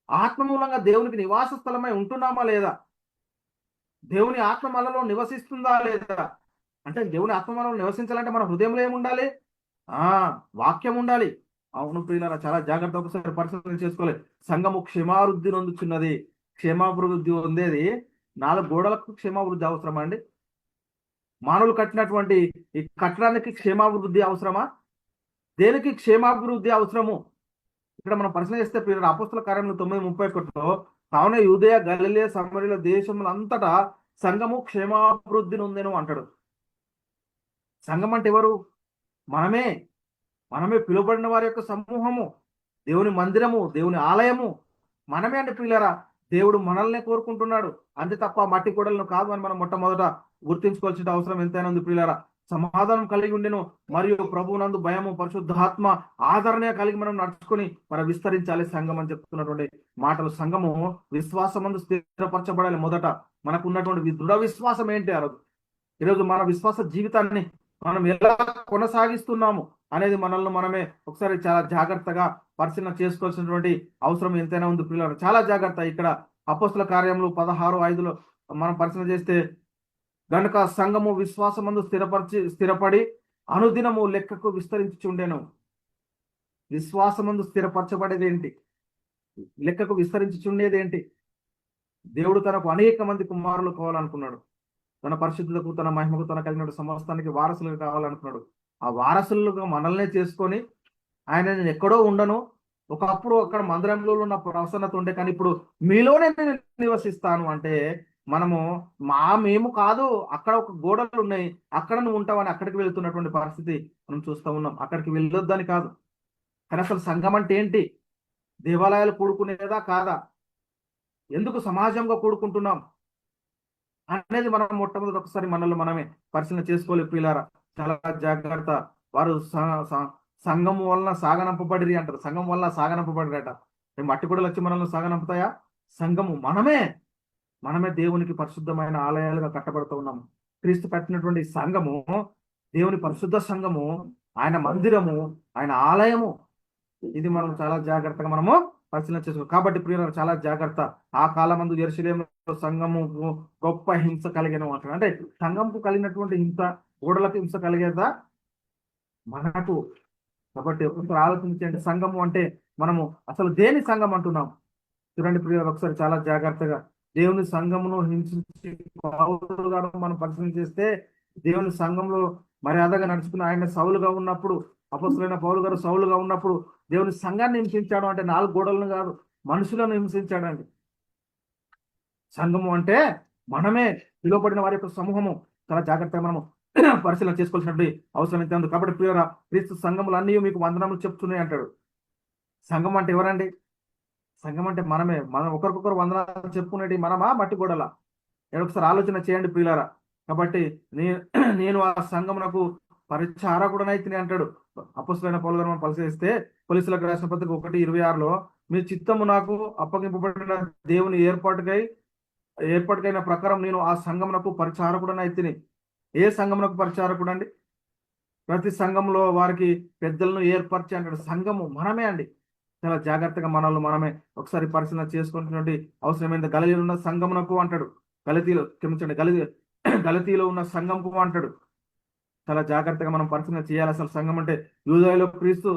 ఆత్మ మూలంగా దేవునికి నివాస స్థలమై ఉంటున్నామా లేదా? దేవుని ఆత్మ మనలో నివసిస్తుందా లేదా? అంటే దేవుని ఆత్మ మనలో నివసించాలంటే మన హృదయంలో ఏముండాలి? వాక్యం ఉండాలి. అవును ప్రియులారా, చాలా జాగ్రత్త ఒకసారి పరిశీలన చేసుకోవాలి. సంఘము క్షేమావృద్ధి నొందుచున్నది. క్షేమాభివృద్ధి పొందేది 4 గోడలకు క్షేమాభివృద్ధి అవసరమా అండి? మానవులు కట్టినటువంటి ఈ కట్టడానికి క్షేమాభివృద్ధి అవసరమా? దేనికి క్షేమాభివృద్ధి అవసరము? ఇక్కడ మనం పరిశీలన చేస్తే ప్రియులారా, అపోస్తల కార్యములు 9:31లో కావున యూదయ గలిలయ సమరయుల దేశములంతటా సంఘము క్షేమాభివృద్ధి నొందెను అంటాడు. సంఘం అంటే ఎవరు? మనమే. మనమే పిలువబడిన వారి యొక్క సమూహము, దేవుని మందిరము, దేవుని ఆలయము మనమే అంటే ప్రియులారా. దేవుడు మనల్నే కోరుకుంటున్నాడు, అంతే తప్ప మట్టి గోడలను కాదు అని మనం మొట్టమొదట గుర్తించుకోవాల్సిన అవసరం ఎంతైనా ఉంది ప్రియులారా. సమాధానం కలిగి ఉండెను మరియు ప్రభువునందు భయము, పరిశుద్ధాత్మ ఆదరణ కలిగి మనం నడుచుకొని మనం విస్తరించాలి సంఘం అని చెప్తున్నటువంటి మాటలు. సంఘము విశ్వాసమందు స్థిరపరచబడాలి. మొదట మనకు ఉన్నటువంటి దృఢ విశ్వాసం ఏంటి? ఈరోజు మన విశ్వాస జీవితాన్ని మనం ఎలా కొనసాగిస్తున్నాము అనేది మనల్ని మనమే ఒకసారి చాలా జాగ్రత్తగా పరిశీలన చేసుకోవాల్సినటువంటి అవసరం ఎంతైనా ఉంది పిల్లలు. చాలా జాగ్రత్త. ఇక్కడ అపోస్తల కార్యములు 16:5లో మనం పరిశీలన చేస్తే, గనుక సంఘము విశ్వాసమందు స్థిరపడి అనుదినము లెక్కకు విస్తరించుచుండెను. విశ్వాసమందు స్థిరపరచబడేది ఏంటి? లెక్కకు విస్తరించుచుండేది ఏంటి? దేవుడు తనకు అనేక మంది కుమారులు కావాలనుకున్నాడు. తన పరిశుద్ధులకు, తన మహిమకు, తన కలిగిన సమస్తానికి వారసులుగా కావాలనుకున్నాడు. ఆ వారసులుగా మనల్నే చేసుకొని ఆయన నేను ఎక్కడో ఉండను, ఒకప్పుడు అక్కడ మందిరంలో ఉన్న ప్రసన్నత ఉండే, కానీ ఇప్పుడు మీలోనే నేను నివసిస్తాను అంటే మేము కాదు, అక్కడ ఒక గోడలు ఉన్నాయి, అక్కడ నువ్వు ఉంటావని అక్కడికి వెళ్తున్నటువంటి పరిస్థితి మనం చూస్తూ ఉన్నాం. అక్కడికి వెళ్ళొద్దని కాదు, కానీ అసలు సంఘం అంటే ఏంటి? దేవాలయాలు కూడుకునేదా కాదా? ఎందుకు సమాజంగా కూడుకుంటున్నాం అనేది మనం మొట్టమొదటి ఒకసారి మనల్ని మనమే పరిశీలన చేసుకోవాలి ప్రియులారా. చాలా జాగ్రత్త. వారు సంఘము వలన సాగనంపబడిరి అంటారు. సంఘం వల్ల సాగనంపబడిరట. మట్టి గోడలు వచ్చి మనల్ని సాగనంపుతాయా? సంఘము మనమే దేవునికి పరిశుద్ధమైన ఆలయాలుగా కట్టబడుతూ ఉన్నాము. క్రీస్తు కట్టినటువంటి సంఘము దేవుని పరిశుద్ధ సంఘము, ఆయన మందిరము, ఆయన ఆలయము. ఇది మనం చాలా జాగ్రత్తగా మనము పరిశీలన చేసుకో. కాబట్టి ప్రియులారా చాలా జాగ్రత్త. ఆ కాలమందు యెరూషలేములో సంఘము గొప్ప హింస కలిగేను అంటాడు. అంటే సంఘంకు కలిగినటువంటి హింస గోడలకు హింస కలిగేదా మనకు? కాబట్టి ఒకసారి ఆలోచించండి, సంఘము అంటే మనము అసలు దేని సంఘం అంటున్నాం? చూడండి ప్రియులారా, ఒకసారి చాలా జాగ్రత్తగా దేవుని సంఘమును హింసించి మనం పరిశీలన చేస్తే, దేవుని సంఘంలో మర్యాదగా నడుచుకున్న ఆయన సౌలుగా ఉన్నప్పుడు, అపొస్తలుడైన పౌలు గారు సౌలుగా ఉన్నప్పుడు దేవుని సంఘాన్ని హింసించాడు అంటే 4 గోడలను కాదు, మనుషులను హింసించాడండి. సంఘము అంటే మనమే, పిలువబడిన వారి యొక్క సమూహము. చాలా జాగ్రత్తగా మనము పరిశీలన చేసుకోవాల్సినటువంటి అవసరం ఎంత ఉంది. కాబట్టి ప్రియులారా, క్రీస్తు సంఘములు అన్నీ మీకు వందనములు చెప్తున్నాయి అంటాడు. సంఘం అంటే ఎవరండి? సంఘం అంటే మనమే. మనం ఒకరికొకరు వందనాలు చెప్పుకునేది మనమా, మట్టి గోడలా? ఒకసారి ఆలోచన చేయండి ప్రియులారా. కాబట్టి నేను ఆ సంఘమునకు పరిచారకుడనైతిని అంటాడు. అపొస్తలుడైన పౌలు గారు మనం పరిశీలిస్తే, కొలస్సీయులకు రాసిన పత్రిక 1:26లో మీ చిత్తము నాకు అప్పగింపబడిన దేవుని ఏర్పాటుకైన ప్రకారం నేను ఆ సంఘమునకు పరిచారకుడనైతిని. ఏ సంఘమునకు పరిచారకుడు అండి? ప్రతి సంఘంలో వారికి పెద్దలను ఏర్పరిచి అంటాడు. సంఘము మనమే అండి. చాలా జాగ్రత్తగా మనల్ని మనమే ఒకసారి పరిశీలన చేసుకుంటున్నటువంటి అవసరం ఏంటి? గలిలీలో ఉన్న సంఘమునకు అంటాడు, గలతీలో ఉన్న సంఘంకు అంటాడు. చాలా జాగ్రత్తగా మనం పరిశీలన చేయాలి. అసలు సంఘం అంటే యూదయలో క్రీస్తు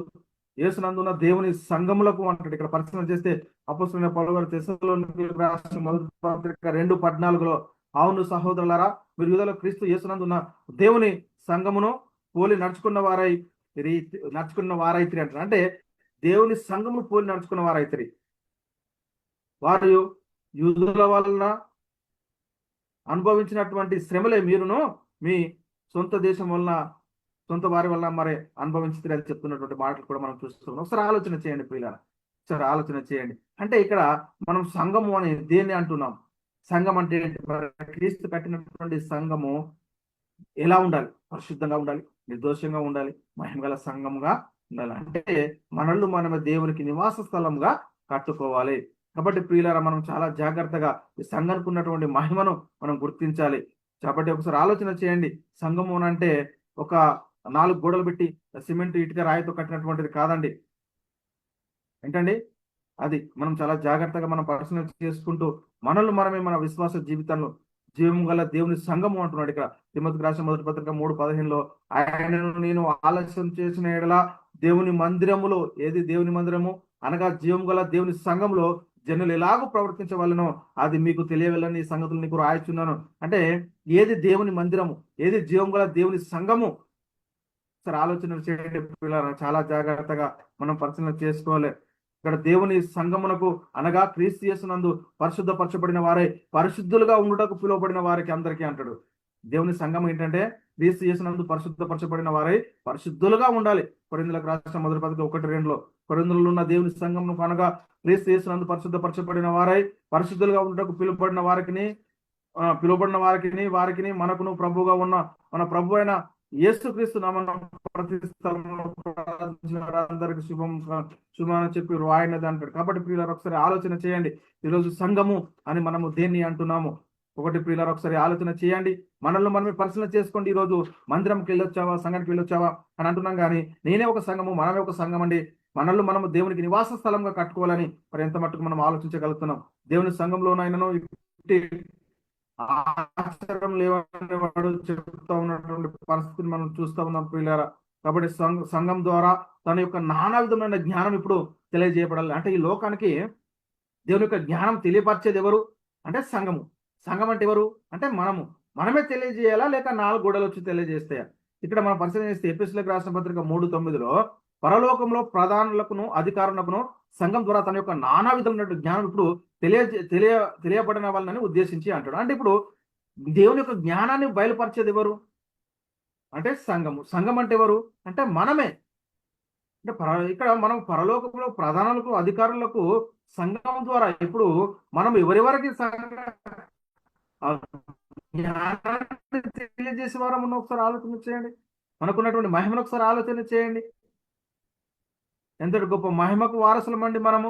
యేసునందున్న దేవుని సంఘములకు అంటాడు. ఇక్కడ పరిశీలన చేస్తే అపొస్తలుడైన పౌలు గారు తెస్సలోనికీయులకు రాసిన మొదటి పత్రిక 2:14లో, అవును సహోదరులారా, మీరు యూదయలో క్రీస్తు యేసునందున్న దేవుని సంఘమును పోలి నడుచుకున్న వారైతిరి అంటారు. అంటే దేవుని సంఘమును పోలి నడుచుకున్న వారైతిరి. వారు యూదుల వలన అనుభవించినటువంటి శ్రమలే మీరును మీ సొంత దేశం వలన, సొంత వారి వలన మరి అనుభవించి అని చెప్తున్నటువంటి మాటలు కూడా మనం చూస్తున్నాం. ఒకసారి ఆలోచన చేయండి ప్రియులారా, ఒకసారి ఆలోచన చేయండి. అంటే ఇక్కడ మనం సంఘము అని దేన్ని అంటున్నాం? సంఘం అంటే క్రీస్తు కట్టినటువంటి సంఘము ఎలా ఉండాలి? పరిశుద్ధంగా ఉండాలి, నిర్దోషంగా ఉండాలి, మహిమగల సంఘముగా ఉండాలి. అంటే మనమే దేవునికి నివాస స్థలంగా కట్టుకోవాలి. కాబట్టి ప్రియులారా, మనం చాలా జాగ్రత్తగా ఈ సంఘానికి ఉన్నటువంటి మహిమను మనం గుర్తించాలి. కాబట్టి ఒకసారి ఆలోచన చేయండి. సంఘము అంటే ఒక 4 గోడలు పెట్టి సిమెంట్ ఇటుక రాయితో కట్టినటువంటిది కాదండి. ఏంటండి అది? మనం చాలా జాగ్రత్తగా మనం పరిశీలన చేసుకుంటూ మనమే మన విశ్వాస జీవితంలో జీవము గల దేవుని సంఘము అంటున్నాడు. ఇక్కడ తిమోతికి రాసిన మొదటి పత్రిక 3:15లో, ఆయనను నేను ఆలస్యం చేసిన ఎడల దేవుని మందిరములో, ఏది దేవుని మందిరము అనగా జీవము గల దేవుని సంఘంలో జనులు ఎలాగో ప్రవర్తించవలనో అది మీకు తెలియవలని ఈ సంగతులు నీకు రాయిచున్నాను. అంటే ఏది దేవుని మందిరము, ఏది జీవం గల దేవుని సంఘము? సరే ఆలోచన చేయండి పిల్లరా, చాలా జాగ్రత్తగా మనం పరిశీలన చేసుకోవాలి. ఇక్కడ దేవుని సంఘమునకు అనగా క్రీస్తు యేసునందు పరిశుద్ధపరచబడిన వారే పరిశుద్ధులుగా ఉండుటకు పిలువబడిన వారికి అందరికీ అంటాడు. దేవుని సంఘం ఏంటంటే క్రీస్తు యేసునందు పరిశుద్ధపరచబడిన వారే పరిశుద్ధులుగా ఉండాలి. కొరింథీయులకు రాసిన మొదటి పత్రిక 1:2 కొరింథీయులలో ఉన్న దేవుని సంఘమును అనగా క్రీస్తు యేసునందు పరిశుద్ధపరచబడిన వారై పరిశుద్ధులుగా ఉండుటకు పిలువబడిన వారికి మనకును ప్రభువుగా ఉన్న మన ప్రభు అయిన యేసుక్రీస్తు నామమున ప్రతి స్థలంలో అందరికి శుభం అని చెప్పి రాయనది అంటాడు. కాబట్టి ప్రియులారా ఒకసారి ఆలోచన చేయండి, ఈరోజు సంఘము అని మనము దేన్ని అంటున్నాము? ఒకటి ప్రియులారా ఒకసారి ఆలోచన చేయండి, మనల్ని మనమే పరిశీలన చేసుకోండి. ఈరోజు మందిరంకి వెళ్ళొచ్చావా, సంఘానికి వెళ్ళొచ్చావా అని అంటున్నాం, కానీ నేనే ఒక సంఘము, మనమే ఒక సంఘం అండి. మనల్ని మనము దేవునికి నివాస స్థలంగా కట్టుకోవాలని మరి ఎంత మట్టుకు మనం ఆలోచించగలుగుతున్నాం? దేవుని సంఘంలోనైనాను ఆచారం లేవని వాడు చెప్తా ఉన్నటువంటి పరిస్థితిని మనం చూస్తా ఉన్నాం ప్రియులారా. కాబట్టి సంఘం ద్వారా తన యొక్క నానా విధమైన జ్ఞానం ఇప్పుడు తెలియజేయబడాలి. అంటే ఈ లోకానికి దేవుని యొక్క జ్ఞానం తెలియపరిచేది ఎవరు అంటే సంఘము. సంఘం అంటే ఎవరు అంటే మనమే తెలియజేయాలా, లేక 4 గోడలు వచ్చి తెలియజేస్తాయా? ఇక్కడ మనం పరిశీలన చేస్తే ఎఫెసీయులకు రాసిన పత్రిక 3:9 పరలోకంలో ప్రధానులకును అధికారులకును సంఘం ద్వారా తన యొక్క నానా విధమైన జ్ఞానం ఇప్పుడు తెలియబడిన వాళ్ళని ఉద్దేశించి అంటాడు. అంటే ఇప్పుడు దేవుని యొక్క జ్ఞానాన్ని బయలుపరిచేది ఎవరు అంటే సంఘము. సంఘం అంటే ఎవరు అంటే మనమే. అంటే ఇక్కడ మనం పరలోకంలో ప్రధానులకు అధికారులకు సంఘం ద్వారా ఇప్పుడు మనం ఎవరెవరికి జ్ఞానాన్ని తెలియజేసే వారం ఉన్న ఒకసారి ఆలోచన చేయండి. మనకున్నటువంటి మహిమను ఒకసారి ఆలోచన చేయండి. ఎంతటి గొప్ప మహిమకు వారసులమండి మనము.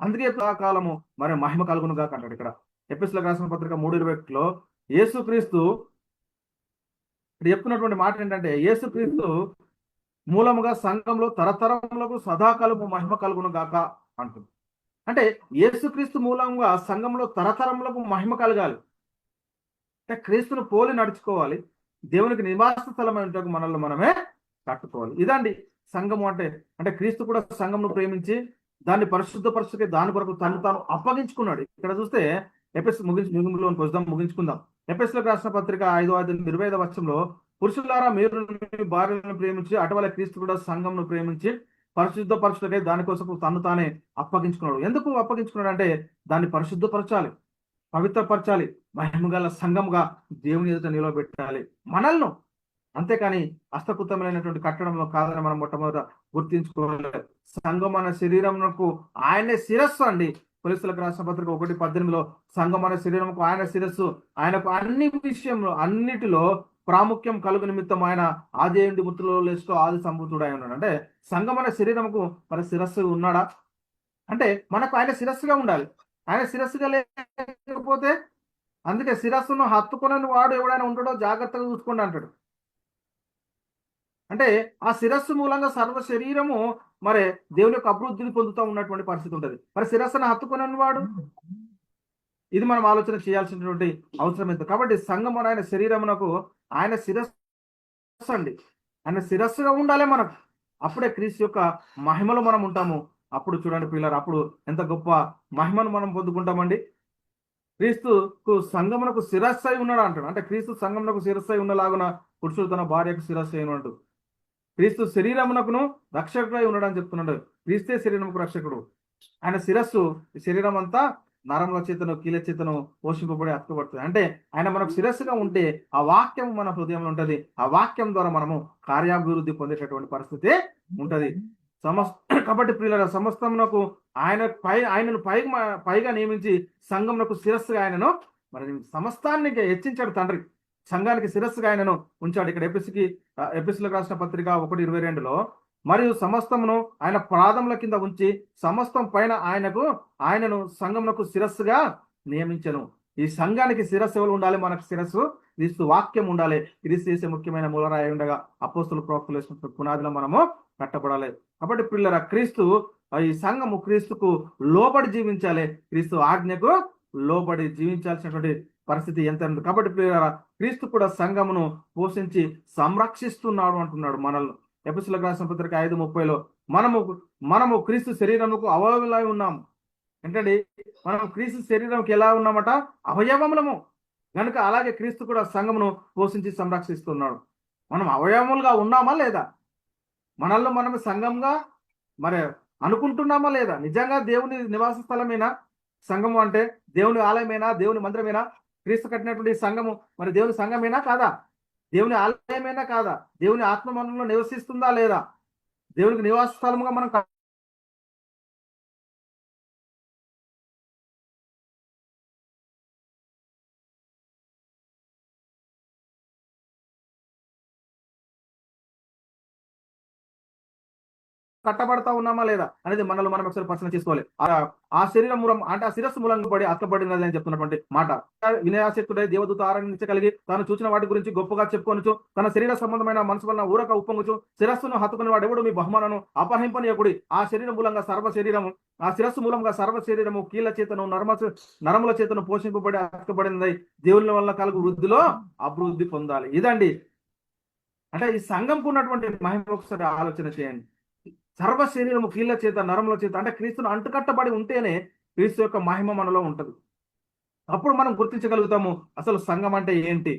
అందుకే కాలము మరి మహిమ కలుగును గాక అంటాడు. ఇక్కడ ఎఫెసీయులకు రాసిన పత్రిక 3:21 యేసుక్రీస్తు ఇక్కడ చెప్తున్నటువంటి మాట ఏంటంటే యేసుక్రీస్తు మూలముగా సంఘంలో తరతరములకు సదాకాలము మహిమ కలుగును గాక అంటుంది. అంటే యేసుక్రీస్తు మూలంగా సంఘంలో తరతరములకు మహిమ కలగాలి అంటే క్రీస్తును పోలి నడుచుకోవాలి. దేవునికి నివాస స్థలమైన మనల్ని మనమే కట్టుకోవాలి. ఇదండి సంఘము అంటే క్రీస్తు కూడా సంఘంను ప్రేమించి దాన్ని పరిశుద్ధపరచుకే దాని కొరకు తాను అప్పగించుకున్నాడు. ఇక్కడ చూస్తే ముగించుకుందాం. ఎఫెసీయులకు రాసిన పత్రిక 5:25 పురుషులారా మీరు మీ భార్యలను ప్రేమించి అటువల క్రీస్తు కూడా సంఘంను ప్రేమించి పరిశుద్ధపరచుకే దానికోసం తానే అప్పగించుకున్నాడు. ఎందుకు అప్పగించుకున్నాడు అంటే దాన్ని పరిశుద్ధపరచాలి, పవిత్రపరచాలి, మహిమగల సంఘముగా దేవుని ఎదుట నిలబెట్టాలి మనల్ని. అంతేకాని హస్తకృతమైనటువంటి కట్టడంలో కాదని మనం మొట్టమొదట గుర్తించుకోలేదు. సంఘం అనే శరీరమునకు ఆయనే శిరస్సు అండి. కొలస్సీయులకు రాసిన పత్రిక 1:18 సంఘం అనే శరీరముకు ఆయన శిరస్సు, ఆయనకు అన్ని విషయంలో అన్నిటిలో ప్రాముఖ్యం కలుగు నిమిత్తం ఆయన ఆది మృతులలో లేస్తూ ఆది సంభూతుడు అయి ఉన్నాడు. అంటే సంఘం అనే శరీరముకు మరి శిరస్సు ఉన్నాడా అంటే మనకు ఆయన శిరస్సుగా ఉండాలి. ఆయన శిరస్సుగా లేకపోతే అందుకే శిరస్సును హత్తుకునే వాడు ఎవడైనా ఉంటాడో జాగ్రత్తగా చూసుకోండి అంటాడు. అంటే ఆ శిరస్సు మూలంగా సర్వ శరీరము మరి దేవుని యొక్క అభివృద్ధిని పొందుతూ ఉన్నటువంటి పరిస్థితి ఉంటుంది. మరి శిరస్సును హత్తుకునే వాడు, ఇది మనం ఆలోచన చేయాల్సినటువంటి అవసరం ఎంత. కాబట్టి సంఘం ఆయన శరీరమునకు ఆయన శిరస్సు అండి. ఆయన శిరస్సుగా ఉండాలి మనకు. అప్పుడే క్రీస్తు యొక్క మహిమలో మనం ఉంటాము. అప్పుడు చూడండి పిల్లలు, అప్పుడు ఎంత గొప్ప మహిమను మనం పొందుకుంటామండి. క్రీస్తుకు సంఘమునకు శిరస్సు అయి ఉన్నాడు అంటాడు. అంటే క్రీస్తు సంఘమునకు శిరస్సు అయి ఉన్నలాగున పురుషుడు తన భార్యకు శిరస్సు అయిన అంటూ క్రీస్తు శరీరమునకును రక్షకుడై ఉన్నాడని చెప్తున్నాడు. క్రీస్తే శరీరముకు రక్షకుడు. ఆయన శిరస్సు శరీరం అంతా నరముల చేతను కీల చేతను పోషింపబడి అతుకబడుతుంది. అంటే ఆయన మనకు శిరస్సుగా ఉంటే ఆ వాక్యం మన హృదయంలో ఉంటది. ఆ వాక్యం ద్వారా మనము కార్యాభివృద్ధి పొందేటటువంటి పరిస్థితి ఉంటది. కాబట్టి ప్రియుల సమస్తమునకు ఆయనను పైగా నియమించి సంఘమునకు శిరస్సుగా ఆయనను మరి సమస్తాన్ని హెచ్చించాడు తండ్రి. సంఘానికి శిరస్సుగా ఆయనను ఉంచాడు. ఇక్కడ ఎఫెసీయులకు రాసిన పత్రిక 1:22 మరియు సమస్తమును ఆయన పాదముల కింద ఉంచి సమస్తం పైన ఆయనను సంఘమునకు శిరస్సుగా నియమించను. ఈ సంఘానికి శిరస్సు ఎవరు ఉండాలి? మనకు శిరస్సు క్రీస్తు వాక్యం ఉండాలి. ఇది చేసే ముఖ్యమైన మూలరాయి ఉండగా అపోస్తులు ప్రవక్తలు వేసిన పునాదిలో మనము కట్టబడాలి. కాబట్టి పిల్లల క్రీస్తు ఈ సంఘము క్రీస్తుకు లోబడి జీవించాలి. క్రీస్తు ఆజ్ఞకు లోబడి జీవించాల్సినటువంటి పరిస్థితి ఎంత ఉంది. కాబట్టి క్రీస్తు కూడా సంఘమును పోషించి సంరక్షిస్తున్నాడు అంటున్నాడు మనల్ని. ఎఫెసీయులకు రాసిన పత్రిక 5:30 మనము క్రీస్తు శరీరముకు అవయవములై ఉన్నాము. ఏంటండి మనం క్రీస్తు శరీరంకి ఎలా ఉన్నామట? అవయవములము. కనుక అలాగే క్రీస్తు కూడా సంఘమును పోషించి సంరక్షిస్తున్నాడు. మనం అవయవములుగా ఉన్నామా లేదా? మనల్ని మనం సంఘంగా మరి అనుకుంటున్నామా లేదా? నిజంగా దేవుని నివాస స్థలమేనా సంఘము అంటే? దేవుని ఆలయమేనా? దేవుని మందిరమేనా? క్రీస్తు కట్టినటువంటి సంఘము మరి దేవుని సంఘమేనా కాదా? దేవుని ఆలయమేనా కాదా? దేవుని ఆత్మ మనలో నివసిస్తుందా లేదా? దేవునికి నివాస స్థలముగా మనం కట్టబడతా ఉన్నామా లేదా అనేది మనలో మనం ఒకసారి పరిశీలన చేసుకోవాలి. ఆ శరీరం మూలం అంటే ఆ శిరస్సు మూలంగా పడి అత్తబడినది అని చెప్తున్నటువంటి మాట. వినయాసక్తుడై దేవదూత ఆరాధించగలిగి తాను చూసిన వాటి గురించి గొప్పగా చెప్పుకొనుచు తన శరీర సంబంధమైన మనసు వలన ఊరక ఉప్పొంగుచు శిరస్సును హత్తుకుని వాడెవడు మీ బహుమానను అపహరింపనీయకుడి. ఆ శరీరం మూలంగా సర్వ శరీరము ఆ శిరస్సు మూలంగా సర్వ శరీరము కీళ్ళ చేతను నరముల చేతను పోషింపబడి అతకబడినది దేవుని వల్ల కలుగు వృద్ధిలో అభివృద్ధి పొందాలి. ఇదండి అంటే ఈ సంఘంకు ఉన్నటువంటి మహిమ ఒకసారి ఆలోచన చేయండి. సర్వ శరీరము కీళ్ళ చేత నరముల చేత అంటే క్రీస్తును అంటుకట్టబడి ఉంటేనే క్రీస్తు యొక్క మహిమ మనలో ఉంటది. అప్పుడు మనం గుర్తించగలుగుతాము అసలు సంఘం అంటే ఏంటి.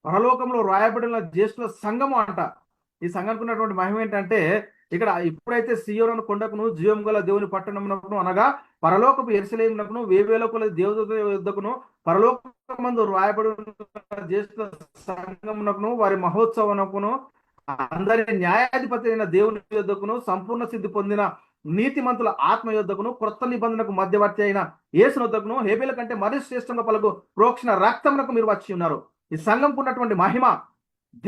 పరలోకంలో రాయబడిన జ్యేష్ఠుల సంఘము అంట. ఈ సంఘానికి ఉన్నటువంటి మహిమ ఏంటంటే ఇక్కడ ఇప్పుడైతే సియోను కొండకును జీవం గల దేవుని పట్టణమునకును అనగా పరలోకపు యెరూషలేమునకును వేవేల దేవదూత యుద్ధకును పరలోకమందు రాయబడి జ్యేష్ఠ సంఘమునకును వారి మహోత్సవమునకును అందరి న్యాయాధిపతి అయిన దేవుని యొద్దకును సంపూర్ణ సిద్ధి పొందిన నీతిమంతుల ఆత్మ యొద్దకును క్రొత్త నిబంధనకు మధ్యవర్తి అయిన యేసు యొద్దకును హేబేల కంటే మరీ శ్రేష్టంగా పలుకు ప్రోక్షణ రక్తమునకు మీరు వచ్చి ఉన్నారు. ఈ సంఘంకు ఉన్నటువంటి మహిమ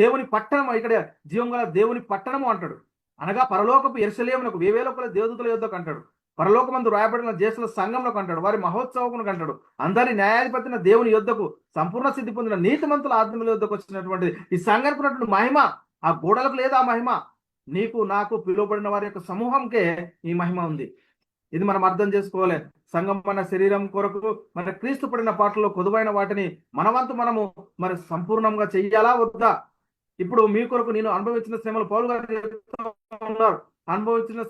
దేవుని పట్టణం, ఇక్కడ జీవం గల దేవుని పట్టణము అంటాడు. అనగా పరలోకపు యెరూషలేమునకు వేవేల దేవదూతల యొద్దకు అంటాడు. పరలోకమందు రాయబడిన జ్యేష్ఠుల సంఘంలోకి అంటాడు. వారి మహోత్సవమునకు అంటాడు. అందరి న్యాయాధిపతిన దేవుని యొద్దకు సంపూర్ణ సిద్ధి పొందిన నీతిమంతుల ఆత్మల యొద్దకు వచ్చినటువంటి ఈ సంఘానికి ఉన్నటువంటి మహిమ ఆ గోడలకు లేదా మహిమ. నీకు నాకు పిలువబడిన వారి యొక్క సమూహంకే ఈ మహిమ ఉంది. ఇది మనం అర్థం చేసుకోవాలి. సంఘం మన శరీరం కొరకు మన క్రీస్తు పడిన పాటల్లో కొదువైన వాటిని మనవంతు మనము మరి సంపూర్ణంగా చెయ్యాలా వద్దా? ఇప్పుడు మీ కొరకు నేను అనుభవించిన శ్రమలు పౌలు గారు ఉన్నారు. అనుభవించిన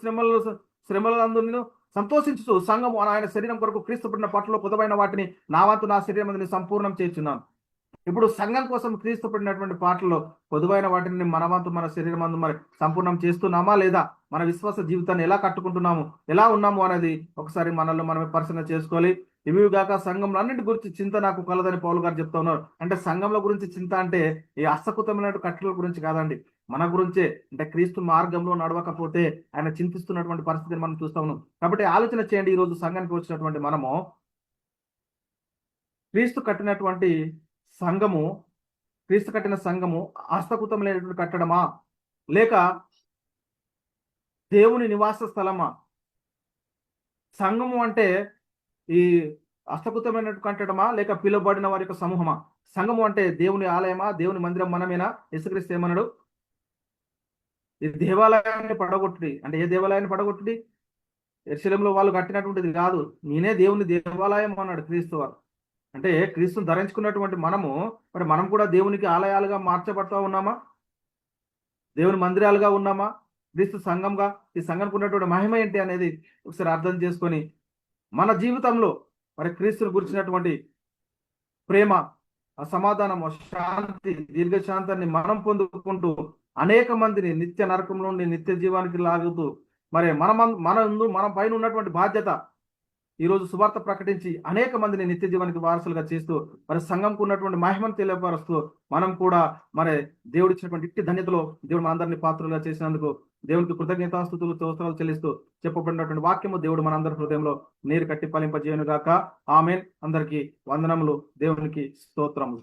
శ్రమలందు సంతోషించుతూ సంఘము ఆయన శరీరం కొరకు క్రీస్తు పడిన పాటల్లో కొదువైన వాటిని నా వంతు నా శరీరం సంపూర్ణం చేస్తున్నాను. ఇప్పుడు సంఘం కోసం క్రీస్తు పడినటువంటి పాటల్లో పొదువైన వాటిని మన వంతు మన శరీరం అందు మరి సంపూర్ణం చేస్తున్నామా లేదా? మన విశ్వాస జీవితాన్ని ఎలా కట్టుకుంటున్నాము, ఎలా ఉన్నాము అనేది ఒకసారి మనల్ని మనమే పరిశీలన చేసుకోవాలి. ఇవి గాక సంఘంలో అన్నింటి గురించి చింత నాకు కలదని పౌలు గారు చెప్తా ఉన్నారు. అంటే సంఘంలో గురించి చింత అంటే ఈ అసకుతమైన కట్టల గురించి కాదండి, మన గురించే. అంటే క్రీస్తు మార్గంలో నడవకపోతే ఆయన చింతిస్తున్నటువంటి పరిస్థితిని మనం చూస్తా ఉన్నాం. కాబట్టి ఆలోచన చేయండి, ఈ రోజు సంఘానికి వచ్చినటువంటి మనము క్రీస్తు కట్టినటువంటి సంఘము, క్రీస్తు కట్టిన సంఘము హస్తకృతం లేనటువంటి కట్టడమా లేక దేవుని నివాస స్థలమా? సంఘము అంటే ఈ హస్తకృతమైనటువంటి కట్టడమా లేక పిలువబడిన వారి యొక్క సమూహమా? సంఘము అంటే దేవుని ఆలయమా, దేవుని మందిరం మనమేనా? యేసుక్రీస్తు ఏమన్నాడు? ఈ దేవాలయాన్ని పడగొట్టుడి అంటే ఏ దేవాలయాన్ని పడగొట్టుడి? యెరూషలేములో వాళ్ళు కట్టినటువంటిది కాదు, నేనే దేవుని దేవాలయం అన్నాడు క్రీస్తు వారు. అంటే క్రీస్తుని ధరించుకున్నటువంటి మనము మరి మనం కూడా దేవునికి ఆలయాలుగా మార్చబడతా ఉన్నామా? దేవుని మందిరాలుగా ఉన్నామా? క్రీస్తు సంఘంగా ఈ సంఘానికి ఉన్నటువంటి మహిమ ఏంటి అనేది ఒకసారి అర్థం చేసుకొని మన జీవితంలో మరి క్రీస్తుని గురించినటువంటి ప్రేమ, సమాధానము, శాంతి, దీర్ఘశాంతాన్ని మనం పొందుకుంటూ అనేక మందిని నిత్య నరకం నుండి నిత్య జీవానికి లాగుతూ మరి మన పైన ఉన్నటువంటి బాధ్యత ఈరోజు సువార్త ప్రకటించి అనేక మందిని నిత్య జీవానికి వారసులుగా చేస్తూ మరి సంఘంకు ఉన్నటువంటి మహిమను తెలియపరుస్తూ మనం కూడా మరి దేవుడిచ్చినటువంటి ఇట్టి ధన్యతలో దేవుడు మనందరినీ పాత్రలుగా చేసినందుకు దేవునికి కృతజ్ఞతాస్తుతులు స్తోత్రాలు చెల్లిస్తూ చెప్పబడినటువంటి వాక్యము దేవుడు మనందరి హృదయంలో నీరు కట్టి ఫలింపజేయను గాక. ఆమేన్. అందరికీ వందనములు. దేవునికి స్తోత్రములు.